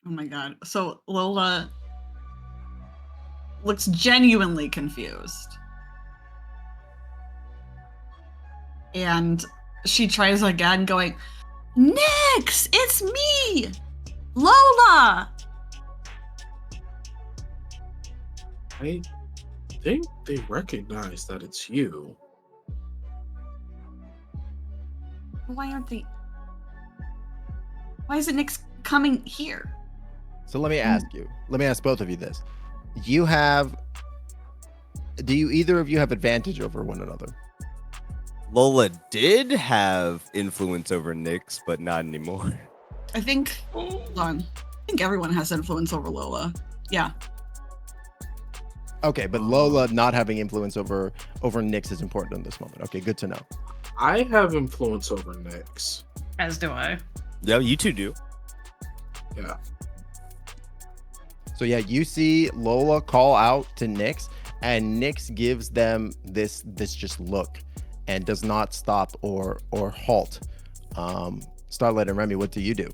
Speaker 5: Oh my god. So Lola looks genuinely confused. And she tries again, going, Nyx, it's me! Lola!
Speaker 4: I think they recognize that it's you.
Speaker 5: Why aren't they? Why isn't Nyx coming here?
Speaker 1: So let me ask both of you this. Do you either of you have advantage over one another?
Speaker 2: Lola did have influence over Nyx, but not anymore.
Speaker 5: I think, hold on. I think everyone has influence over Lola. Yeah.
Speaker 1: Okay, but Lola not having influence over Nyx is important in this moment. Okay, good to know.
Speaker 4: I have influence over Nyx.
Speaker 3: As do I.
Speaker 2: Yeah, you two do.
Speaker 4: Yeah.
Speaker 1: So yeah, you see Lola call out to Nyx, and Nyx gives them this just look, and does not stop or halt. Starlight and Remy, what do you do?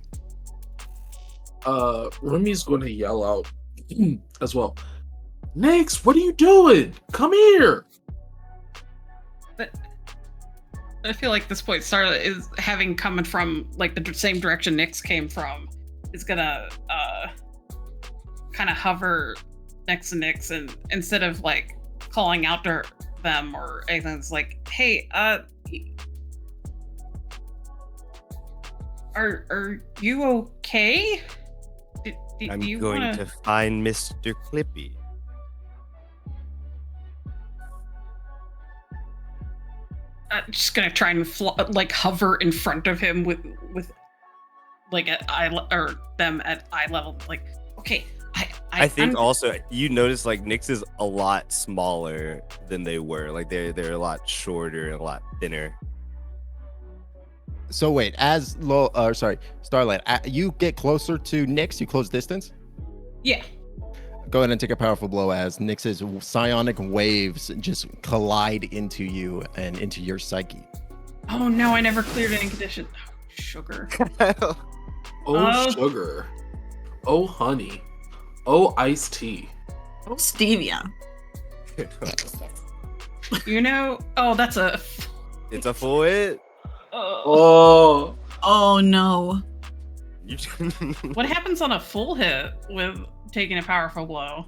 Speaker 4: Remy's going to yell out as well. Nyx, what are you doing? Come here!
Speaker 3: But I feel like this point, Starlight is having coming from like the same direction Nyx came from, is gonna kind of hover next to Nyx, and instead of like calling out to them or anything, it's like, hey, are you okay?
Speaker 2: I'm
Speaker 3: do you
Speaker 2: going
Speaker 3: wanna...
Speaker 2: to find Mr. Clippy.
Speaker 3: Just gonna try and like hover in front of him with like at eye or them at eye level. Like, okay,
Speaker 2: I think also you notice like Nyx is a lot smaller than they were. Like they're a lot shorter and a lot thinner.
Speaker 1: So wait, Starlight, you get closer to Nyx, you close distance?
Speaker 3: Yeah.
Speaker 1: Go ahead and take a powerful blow as Nyx's psionic waves just collide into you and into your psyche.
Speaker 3: Oh no, I never cleared any condition. Oh, sugar.
Speaker 4: Oh, sugar. Oh, honey. Oh, iced tea.
Speaker 5: Oh, stevia.
Speaker 3: Oh, that's a.
Speaker 2: It's a full hit.
Speaker 3: Oh.
Speaker 4: Oh,
Speaker 5: Oh no.
Speaker 2: You-
Speaker 3: What happens on a full hit with taking a powerful blow?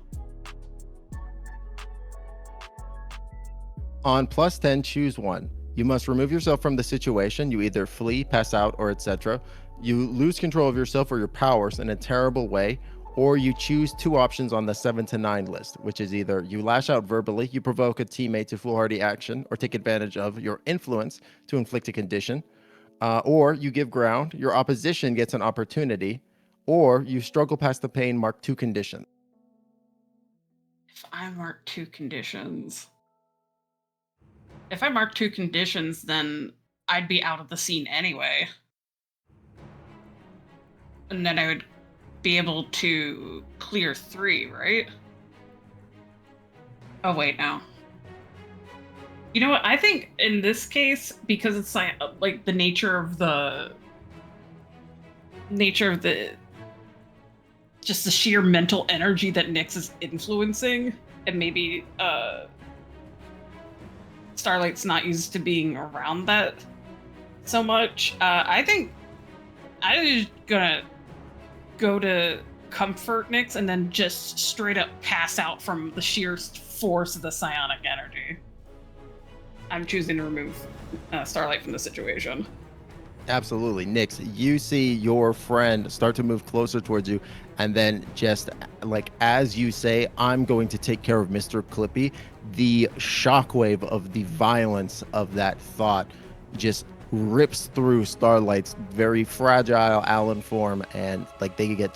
Speaker 1: On +10, choose one. You must remove yourself from the situation. You either flee, pass out, or etc. You lose control of yourself or your powers in a terrible way, or you choose two options on the 7 to 9 list, which is either you lash out verbally, you provoke a teammate to foolhardy action, or take advantage of your influence to inflict a condition, or you give ground, your opposition gets an opportunity, or you struggle past the pain, mark 2 conditions.
Speaker 3: If I mark 2 conditions. If I mark 2 conditions, then I'd be out of the scene anyway. And then I would be able to clear 3, right? Oh, wait, no. You know what? I think in this case, because it's like the nature of the just the sheer mental energy that Nyx is influencing, and maybe Starlight's not used to being around that so much. I think I'm just gonna go to comfort Nyx and then just straight up pass out from the sheer force of the psionic energy. I'm choosing to remove Starlight from the situation.
Speaker 1: Absolutely. Nyx, you see your friend start to move closer towards you, and then just like as you say, I'm going to take care of Mr. Clippy, the shockwave of the violence of that thought just rips through Starlight's very fragile Allen form, and like they'll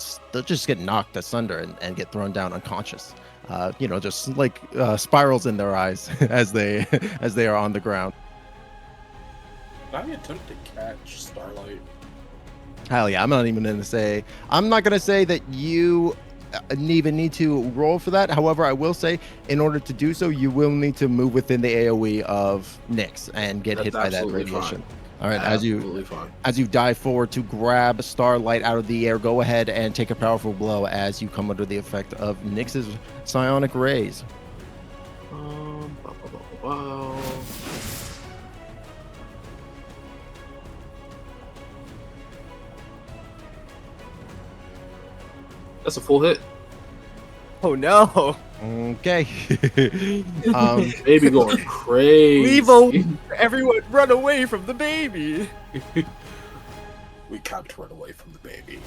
Speaker 1: just get knocked asunder and get thrown down unconscious. Just like spirals in their eyes as they are on the ground.
Speaker 4: did I attempt to catch Starlight?
Speaker 1: Hell yeah, I'm not gonna say that you even need to roll for that. However, I will say in order to do so, you will need to move within the AoE of Nyx and get
Speaker 4: That's
Speaker 1: hit by that
Speaker 4: absolutely
Speaker 1: radiation.
Speaker 4: fine.
Speaker 1: All right,
Speaker 4: Absolutely fine.
Speaker 1: as you dive forward to grab Starlight out of the air, go ahead and take a powerful blow as you come under the effect of Nyx's psionic rays.
Speaker 4: Bow, bow, bow, bow, bow. That's a full hit.
Speaker 2: oh no!
Speaker 1: Okay.
Speaker 4: Baby going crazy.
Speaker 2: Everyone run away from the baby.
Speaker 4: We can't run away from the baby.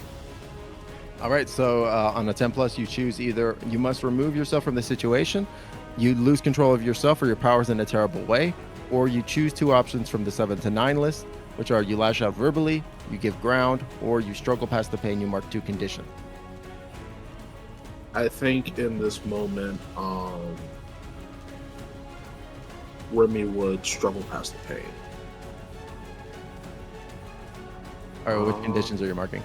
Speaker 1: All right, so on a 10 plus, you choose either you must remove yourself from the situation, you lose control of yourself or your powers in a terrible way, or you choose two options from the 7 to 9 list, which are you lash out verbally, you give ground, or you struggle past the pain, you mark 2 conditions.
Speaker 4: I think in this moment, Remy would struggle past the pain.
Speaker 1: All right, which conditions are you marking?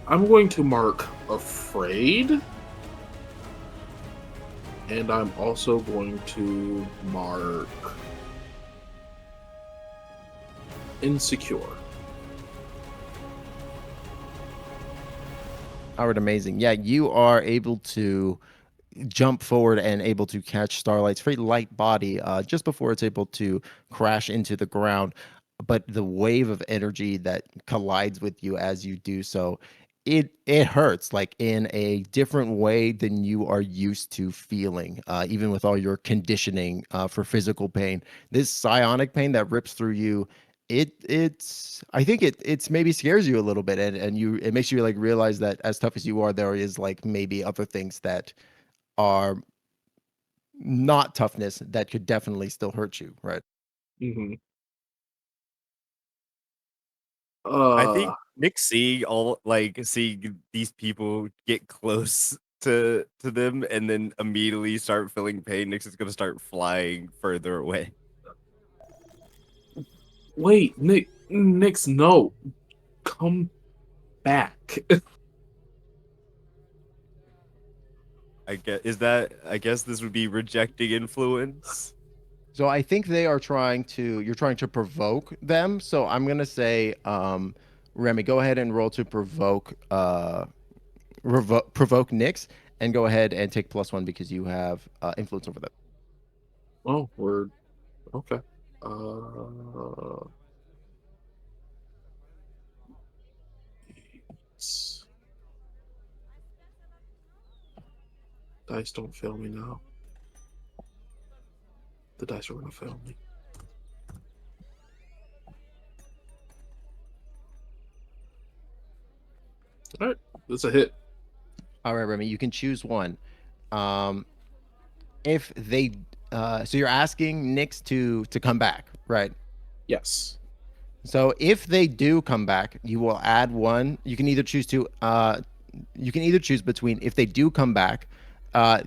Speaker 4: I'm going to mark afraid. And I'm also going to mark insecure.
Speaker 1: All right, amazing. Yeah, you are able to jump forward and able to catch Starlight's very light body just before it's able to crash into the ground. But the wave of energy that collides with you as you do so, it hurts like in a different way than you are used to feeling, even with all your conditioning for physical pain. This psionic pain that rips through you, it's I think it's maybe scares you a little bit, and it makes you like realize that as tough as you are, there is like maybe other things that are not toughness that could definitely still hurt you, right?
Speaker 4: Mm-hmm.
Speaker 2: I think Nick seeing these people get close to them and then immediately start feeling pain. Nick's is gonna start flying further away.
Speaker 4: Wait, Nick's no. Come back.
Speaker 2: I guess this would be rejecting influence.
Speaker 1: So I think you're trying to provoke them. So I'm gonna say, Remy, go ahead and roll to provoke provoke Nyx and go ahead and take +1 because you have influence over them.
Speaker 4: Oh, word. Okay. Uh, dice don't fail me now. The dice are gonna fail me. All right, that's a hit.
Speaker 1: All right, Remy, you can choose one. Um, if they, so you're asking Nyx to come back, right?
Speaker 4: Yes.
Speaker 1: So if they do come back, you will add one. You can either choose to, you can either choose between if they do come back,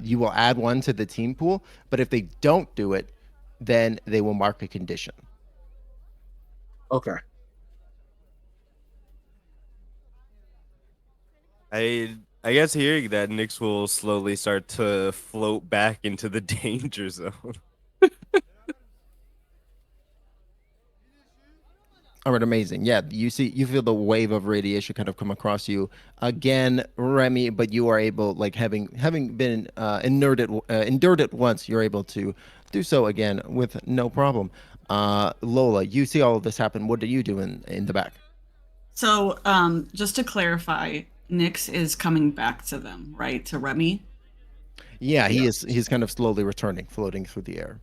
Speaker 1: you will add one to the team pool. But if they don't do it, then they will mark a condition.
Speaker 4: Okay.
Speaker 2: I guess hearing that Nyx will slowly start to float back into the danger zone.
Speaker 1: All right, amazing. Yeah, you feel the wave of radiation kind of come across you again, Remy. But you are able, like having been endured it once, you're able to do so again with no problem. Lola, you see all of this happen. What do you do in the back?
Speaker 5: So, just to clarify, Nyx is coming back to them, right? To Remy.
Speaker 1: Yeah,
Speaker 4: Yeah.
Speaker 1: he's kind of slowly returning, floating through the air.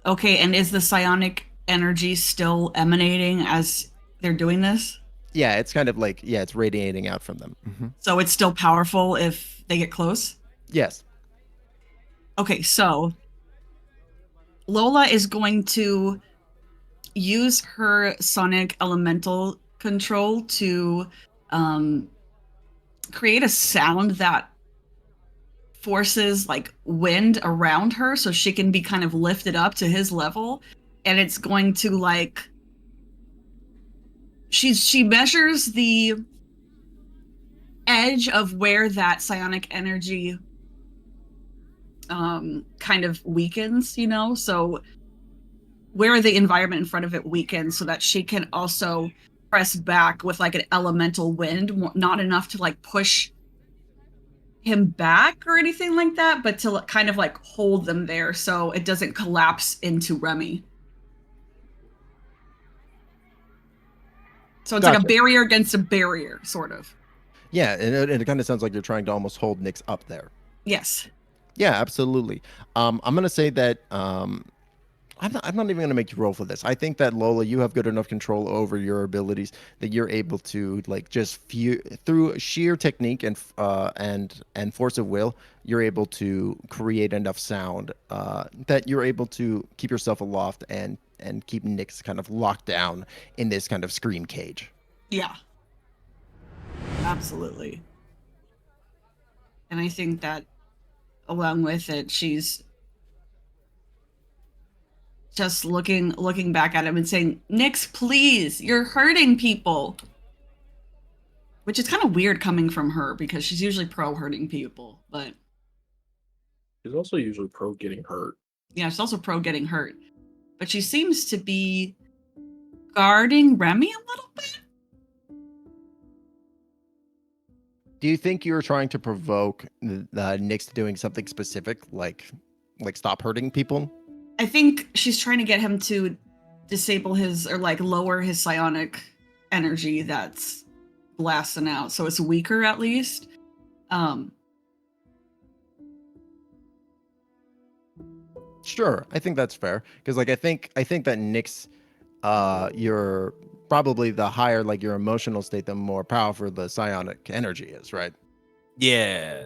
Speaker 5: Okay, and is the psionic energy still emanating as they're doing this?
Speaker 1: Yeah, it's kind of like it's radiating out from them.
Speaker 5: So it's still powerful if they get close?
Speaker 1: Yes.
Speaker 5: Okay, so Lola is going to use her sonic elemental control to create a sound that forces like wind around her so she can be kind of lifted up to his level, and it's going to like she measures the edge of where that psionic energy kind of weakens, you know, so where the environment in front of it weakens so that she can also press back with like an elemental wind, not enough to like push him back or anything like that, but to kind of like hold them there so it doesn't collapse into Remy. So it's like a
Speaker 1: Gotcha.
Speaker 5: barrier against a barrier, sort of.
Speaker 1: Yeah, and it kind of sounds like you're trying to almost hold Nyx up there.
Speaker 5: Yes.
Speaker 1: Yeah, absolutely. I'm gonna say that I'm not even gonna make you roll for this. I think that Lola, you have good enough control over your abilities that you're able to like just through sheer technique and force of will, you're able to create enough sound that you're able to keep yourself aloft and keep Nyx kind of locked down in this kind of scream cage.
Speaker 5: Yeah. Absolutely. And I think that along with it, she's just looking back at him and saying, Nyx, please, you're hurting people. Which is kind of weird coming from her because she's usually pro hurting people, but
Speaker 4: He's also usually pro getting hurt.
Speaker 5: yeah, she's also pro getting hurt. But she seems to be guarding Remy a little bit.
Speaker 1: Do you think you're trying to provoke Nyx to doing something specific, like stop hurting people?
Speaker 5: I think she's trying to get him to disable his or like lower his psionic energy that's blasting out, so it's weaker at least.
Speaker 1: Sure, I think that's fair because like I think that Nyx, you're probably the higher like your emotional state, the more powerful the psionic energy is, right?
Speaker 2: Yeah.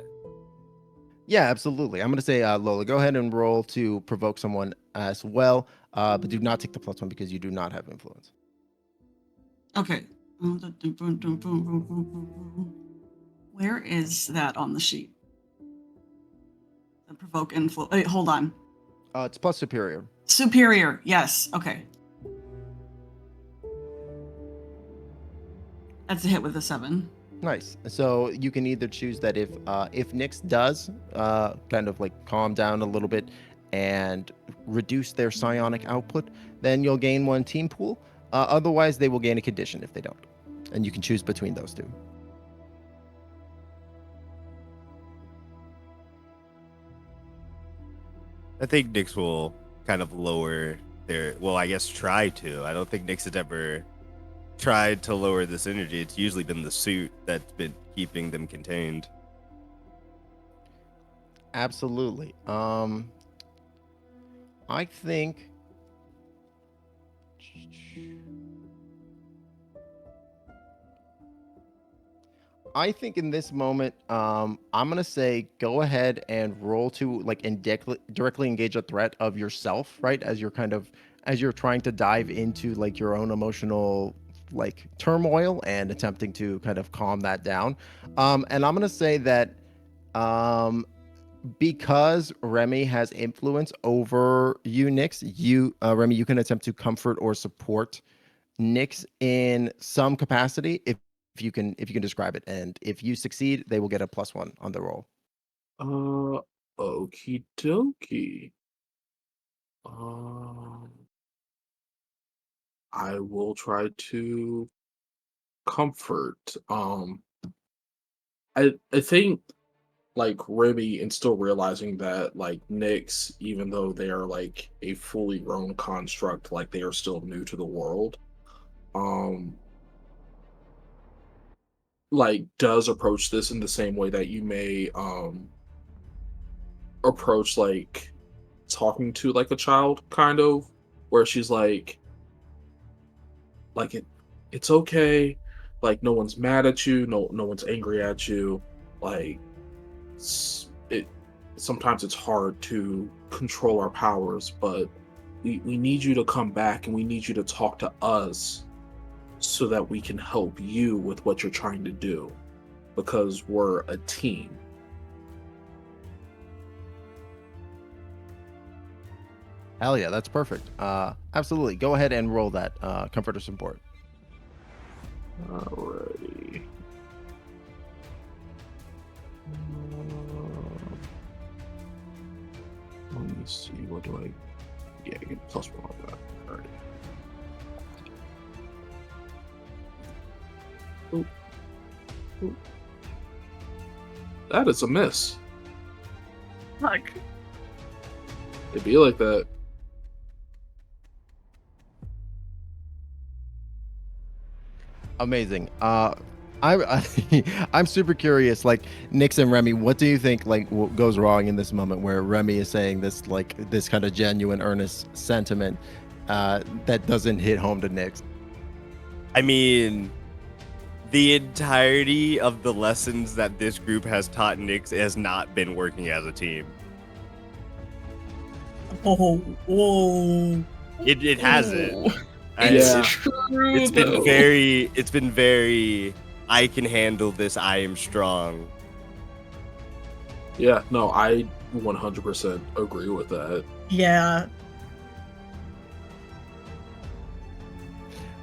Speaker 1: Yeah, absolutely. I'm gonna say Lola, go ahead and roll to provoke someone as well, but do not take the +1 because you do not have influence.
Speaker 5: Okay. Where is that on the sheet? The provoke influence. Wait, hold on.
Speaker 1: It's plus superior.
Speaker 5: Superior. Yes. Okay. That's a hit with a 7.
Speaker 1: Nice. So you can either choose that if Nyx does kind of like calm down a little bit and reduce their psionic output, then you'll gain one team pool. Otherwise, they will gain a condition if they don't, and you can choose between those two.
Speaker 2: I think Nyx will kind of lower their. Well, I guess try to. I don't think Nyx has ever tried to lower this energy. It's usually been the suit that's been keeping them contained.
Speaker 1: Absolutely. I think in this moment, I'm gonna say go ahead and roll to like directly engage a threat of yourself, right? As you're trying to dive into like your own emotional like turmoil and attempting to kind of calm that down. And I'm gonna say that um, because Remy has influence over you, Nyx, Remy, you can attempt to comfort or support Nyx in some capacity if you can describe it. And if you succeed, they will get a +1 on the roll.
Speaker 4: Uh, okie dokie. Um, I will try to comfort. I think like Remy and still realizing that like Nyx, even though they are like a fully grown construct, like they are still new to the world. Um, like does approach this in the same way that you may approach like talking to like a child, kind of, where she's like it's okay, like no one's mad at you, no one's angry at you, like it sometimes it's hard to control our powers, but we need you to come back and we need you to talk to us so that we can help you with what you're trying to do because we're a team.
Speaker 1: Hell yeah, that's perfect. Absolutely. Go ahead and roll that comfort or support.
Speaker 4: Alrighty. Let me see. What do I? Yeah, I get +1 on that. Alright. Ooh. Ooh. That is a miss.
Speaker 5: Fuck.
Speaker 4: It'd be like that.
Speaker 1: Amazing. I'm super curious. Like Nyx and Remy, what do you think like what goes wrong in this moment where Remy is saying this like this kind of genuine, earnest sentiment that doesn't hit home to Nyx?
Speaker 2: I mean, the entirety of the lessons that this group has taught Nyx has not been working as a team.
Speaker 5: Oh, whoa.
Speaker 2: It hasn't.
Speaker 3: Ooh.
Speaker 4: Yeah.
Speaker 3: It's true.
Speaker 2: It's been
Speaker 3: though.
Speaker 2: very I can handle this, I am strong.
Speaker 4: Yeah, no, I 100% agree with that.
Speaker 5: Yeah.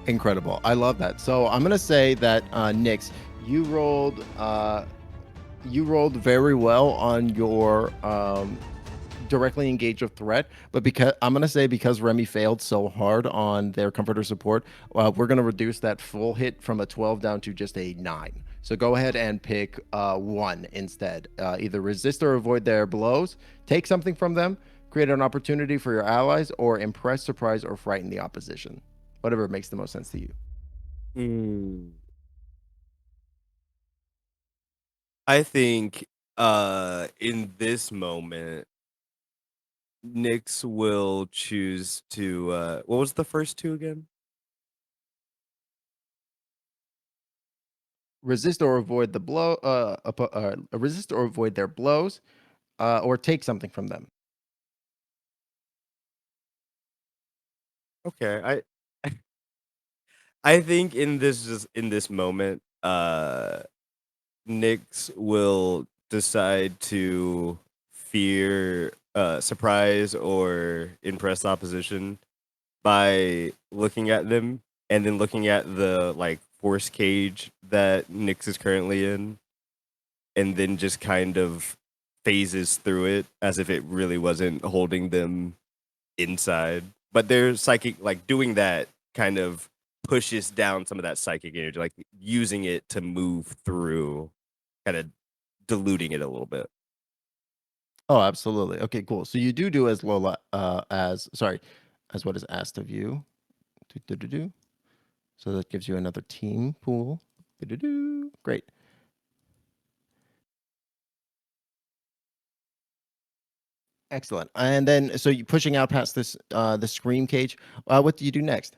Speaker 1: Incredible. I love that. So I'm gonna say that Nyx, you rolled very well on your directly engage a threat, but because Remy failed so hard on their comforter support, we're gonna reduce that full hit from a 12 down to just a 9. So go ahead and pick 1 instead. Either resist or avoid their blows, take something from them, create an opportunity for your allies, or impress, surprise, or frighten the opposition. Whatever makes the most sense to you.
Speaker 2: I think in this moment Nyx will choose to what was the first two again?
Speaker 1: Resist or avoid the blow. Resist or avoid their blows, or take something from them.
Speaker 2: Okay, I think in this moment, Nyx will decide to fear, surprise, or impress opposition by looking at them and then looking at the like force cage that Nyx is currently in, and then just kind of phases through it as if it really wasn't holding them inside. But their psychic, like doing that, kind of pushes down some of that psychic energy, like using it to move through, kind of diluting it a little bit.
Speaker 1: Oh, absolutely. Okay, cool. So you do as Lola, as what is asked of you. Do. So that gives you another team pool. Do. Great. Excellent. And then, so you pushing out past this the scream cage. What do you do next?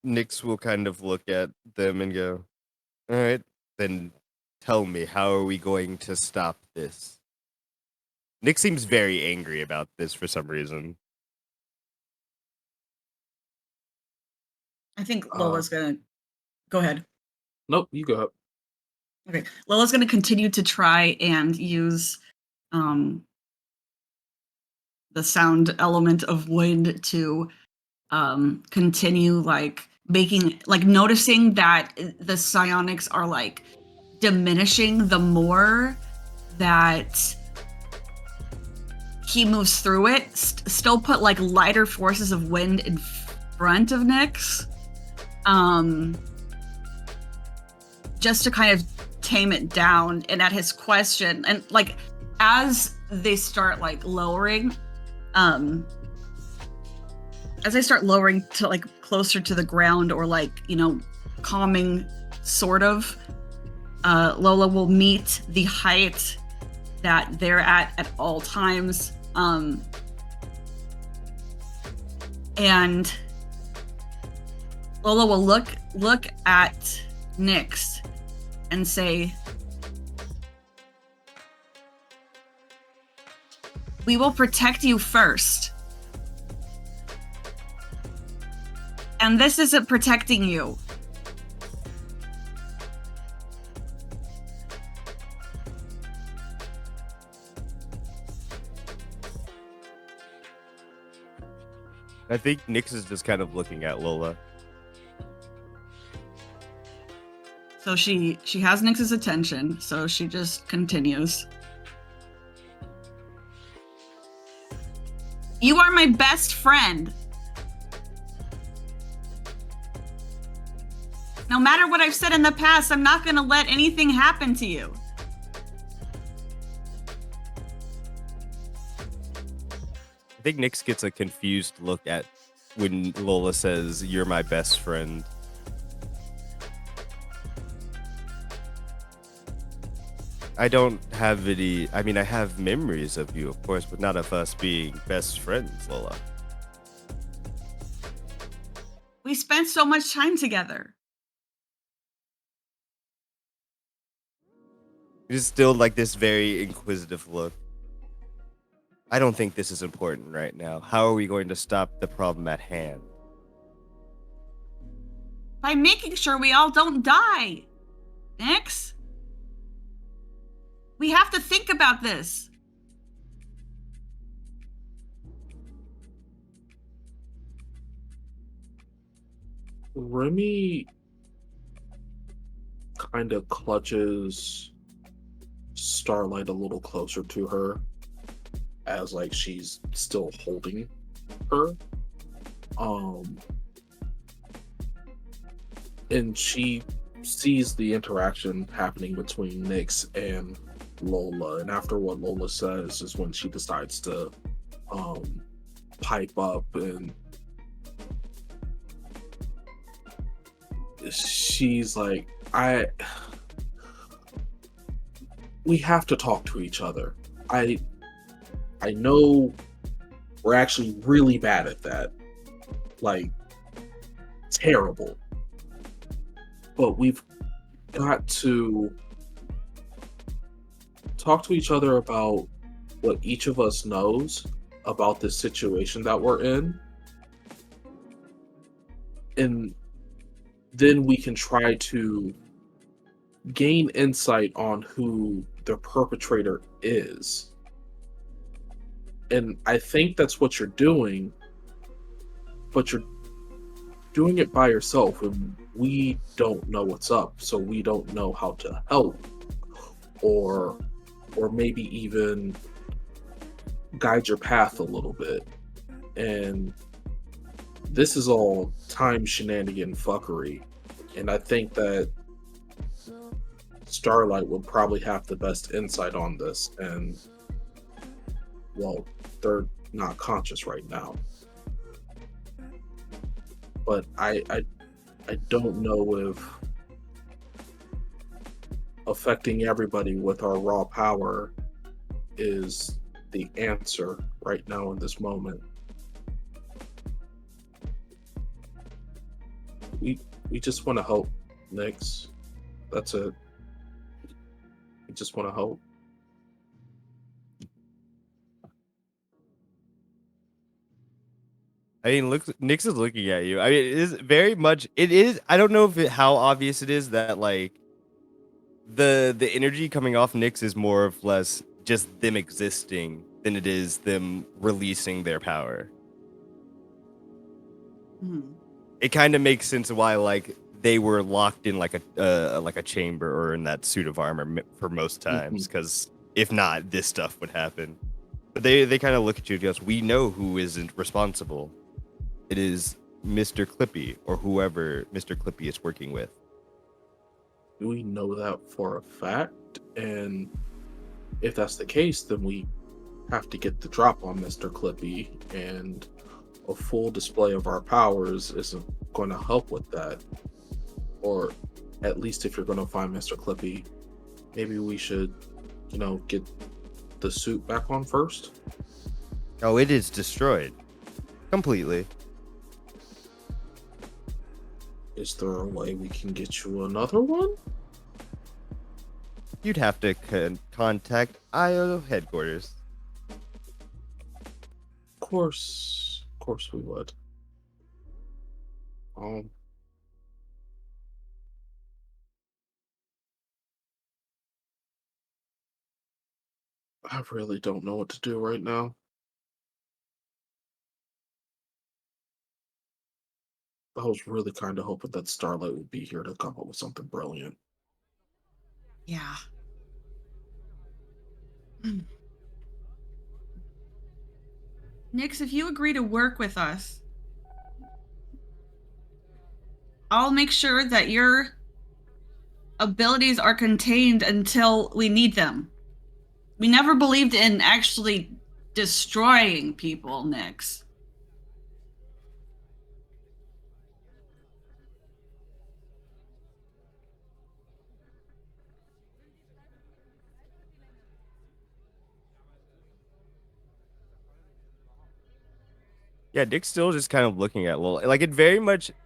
Speaker 2: Nyx will kind of look at them and go, all right, then tell me, how are we going to stop this? Nick seems very angry about this for some reason.
Speaker 5: I think
Speaker 4: Uh,
Speaker 5: Lola's gonna go ahead.
Speaker 4: nope, you go ahead.
Speaker 5: Okay, Lola's gonna continue to try and use um, the sound element of wind to continue like making like noticing that the psionics are like diminishing the more that he moves through it. Still put like lighter forces of wind in front of Nyx, just to kind of tame it down. And at his question, and like as they start like lowering, as I start lowering to like closer to the ground, or like, you know, calming sort of, Lola will meet the height that they're at all times. And Lola will look at Nyx and say, "We will protect you first. And this isn't protecting you."
Speaker 2: I think Nyx is just kind of looking at Lola.
Speaker 5: So she has Nyx's attention, so she just continues. "You are my best friend. No matter what I've said in the past, I'm not going to let anything happen to you."
Speaker 2: I think Nyx gets a confused look at when Lola says, "You're my best friend." I don't have any. I mean, I have memories of you, of course, but not of us being best friends, Lola.
Speaker 5: We spent so much time together.
Speaker 2: It's still like this very inquisitive look. I don't think this is important right now. How are we going to stop the problem at hand?
Speaker 5: By making sure we all don't die. Nyx, we have to think about this.
Speaker 4: Remy kind of clutches Starlight a little closer to her, as like she's still holding her. And she sees the interaction happening between Nyx and Lola, and after what Lola says is when she decides to pipe up, and she's like, we have to talk to each other. I know we're actually really bad at that. Like, terrible. But we've got to talk to each other about what each of us knows about this situation that we're in. And then we can try to gain insight on who the perpetrator is. And I think that's what you're doing, but you're doing it by yourself, and we don't know what's up, so we don't know how to help, or maybe even guide your path a little bit. And this is all time shenanigan fuckery, and I think that Starlight would probably have the best insight on this, and well, they're not conscious right now. But I don't know if affecting everybody with our raw power is the answer right now in this moment. We just want to help, Nyx. That's it. We just want to help.
Speaker 2: I mean, look, Nyx is looking at you. I mean, it is very much. It is. I don't know if how obvious it is that like the energy coming off Nyx is more or less just them existing than it is them releasing their power.
Speaker 5: Hmm.
Speaker 2: It kind of makes sense why like they were locked in like a chamber or in that suit of armor for most times, because if not, this stuff would happen. But they kind of look at you and goes, "We know who isn't responsible. It is Mr. Clippy or whoever Mr. Clippy is working with."
Speaker 4: We know that for a fact, and if that's the case, then we have to get the drop on Mr. Clippy, and a full display of our powers isn't going to help with that. Or at least if you're going to find Mr. Clippy, maybe we should, get the suit back on first.
Speaker 2: Oh, it is destroyed completely.
Speaker 4: Is there a way we can get you another one?
Speaker 2: You'd have to contact IO headquarters.
Speaker 4: Of course we would. I really don't know what to do right now. I was really kind of hoping that Starlight would be here to come up with something brilliant.
Speaker 5: Yeah. Nyx, if you agree to work with us, I'll make sure that your abilities are contained until we need them. We never believed in actually destroying people, Nyx.
Speaker 2: Yeah, Nick's still just kind of looking at Lola. Like,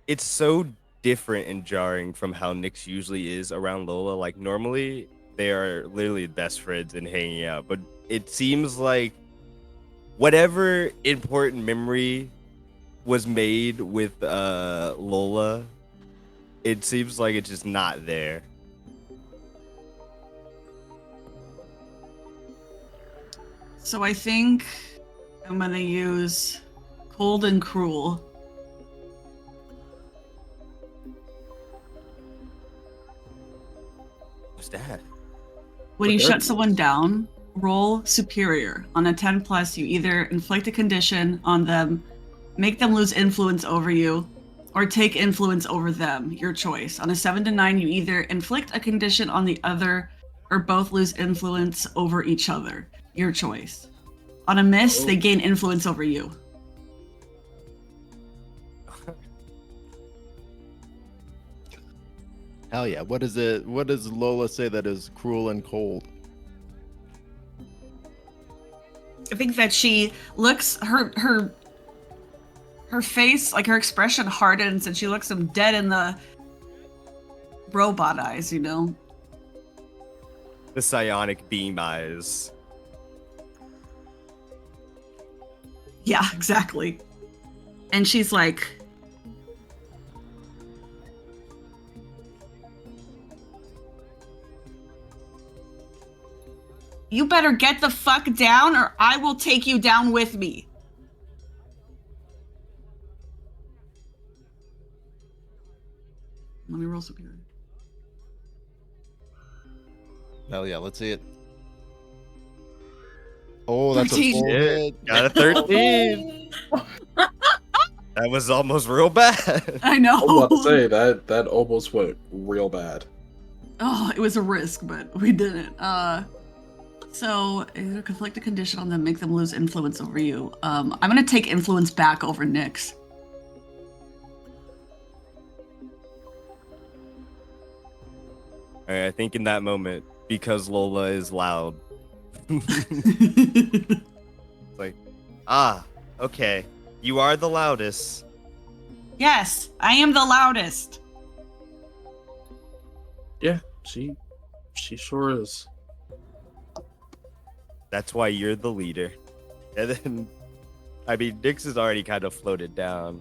Speaker 2: it's so different and jarring from how Nick's usually is around Lola. Like, normally they are literally best friends and hanging out, but it seems like whatever important memory was made with Lola, it seems like it's just not there.
Speaker 5: So I think I'm gonna use Cold and Cruel.
Speaker 2: What's that?
Speaker 5: When you shut someone down, roll Superior. On a 10+, you either inflict a condition on them, make them lose influence over you, or take influence over them, your choice. On a 7 to 9, you either inflict a condition on the other or both lose influence over each other, your choice. On a miss, they gain influence over you.
Speaker 1: Hell yeah. What is it? What does Lola say that is cruel and cold?
Speaker 5: I think that she looks her face, like her expression hardens, and she looks him dead in the robot eyes,
Speaker 2: The psionic beam eyes.
Speaker 5: Yeah, exactly. And she's like, "You better get the fuck down or I will take you down with me." Let me roll Superior.
Speaker 1: Hell yeah, let's see it. Oh, that's
Speaker 5: 13.
Speaker 1: a full hit.
Speaker 2: Got a 13. That was almost real bad.
Speaker 5: I know.
Speaker 4: I was about to say that almost went real bad.
Speaker 5: Oh, it was a risk, but we didn't. So it'll conflict a condition on them, make them lose influence over you. I'm gonna take influence back over Nyx.
Speaker 2: I think in that moment, because Lola is loud, it's like, okay, you are the loudest.
Speaker 5: Yes, I am the loudest.
Speaker 4: Yeah, she sure is.
Speaker 2: That's why you're the leader. And then, I mean, Nyx is already kind of floated down.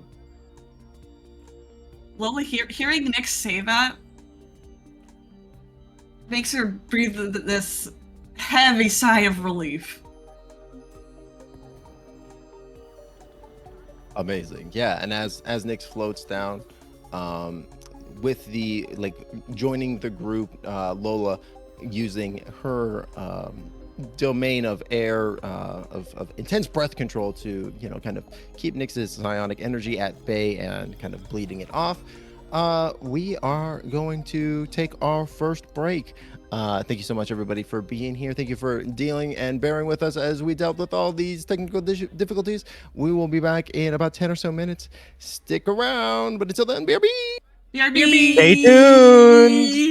Speaker 5: Lola, hearing Nyx say that makes her breathe this heavy sigh of relief.
Speaker 1: Amazing. Yeah, and as Nyx floats down, with the joining the group, Lola using her domain of air, of intense breath control to kind of keep Nyx's psionic energy at bay and kind of bleeding it off. We are going to take our first break. Thank you so much, everybody, for being here. Thank you for dealing and bearing with us as we dealt with all these technical difficulties. We will be back in about 10 or so minutes. Stick around, but until then, BRB!
Speaker 5: BRB!
Speaker 2: Stay tuned!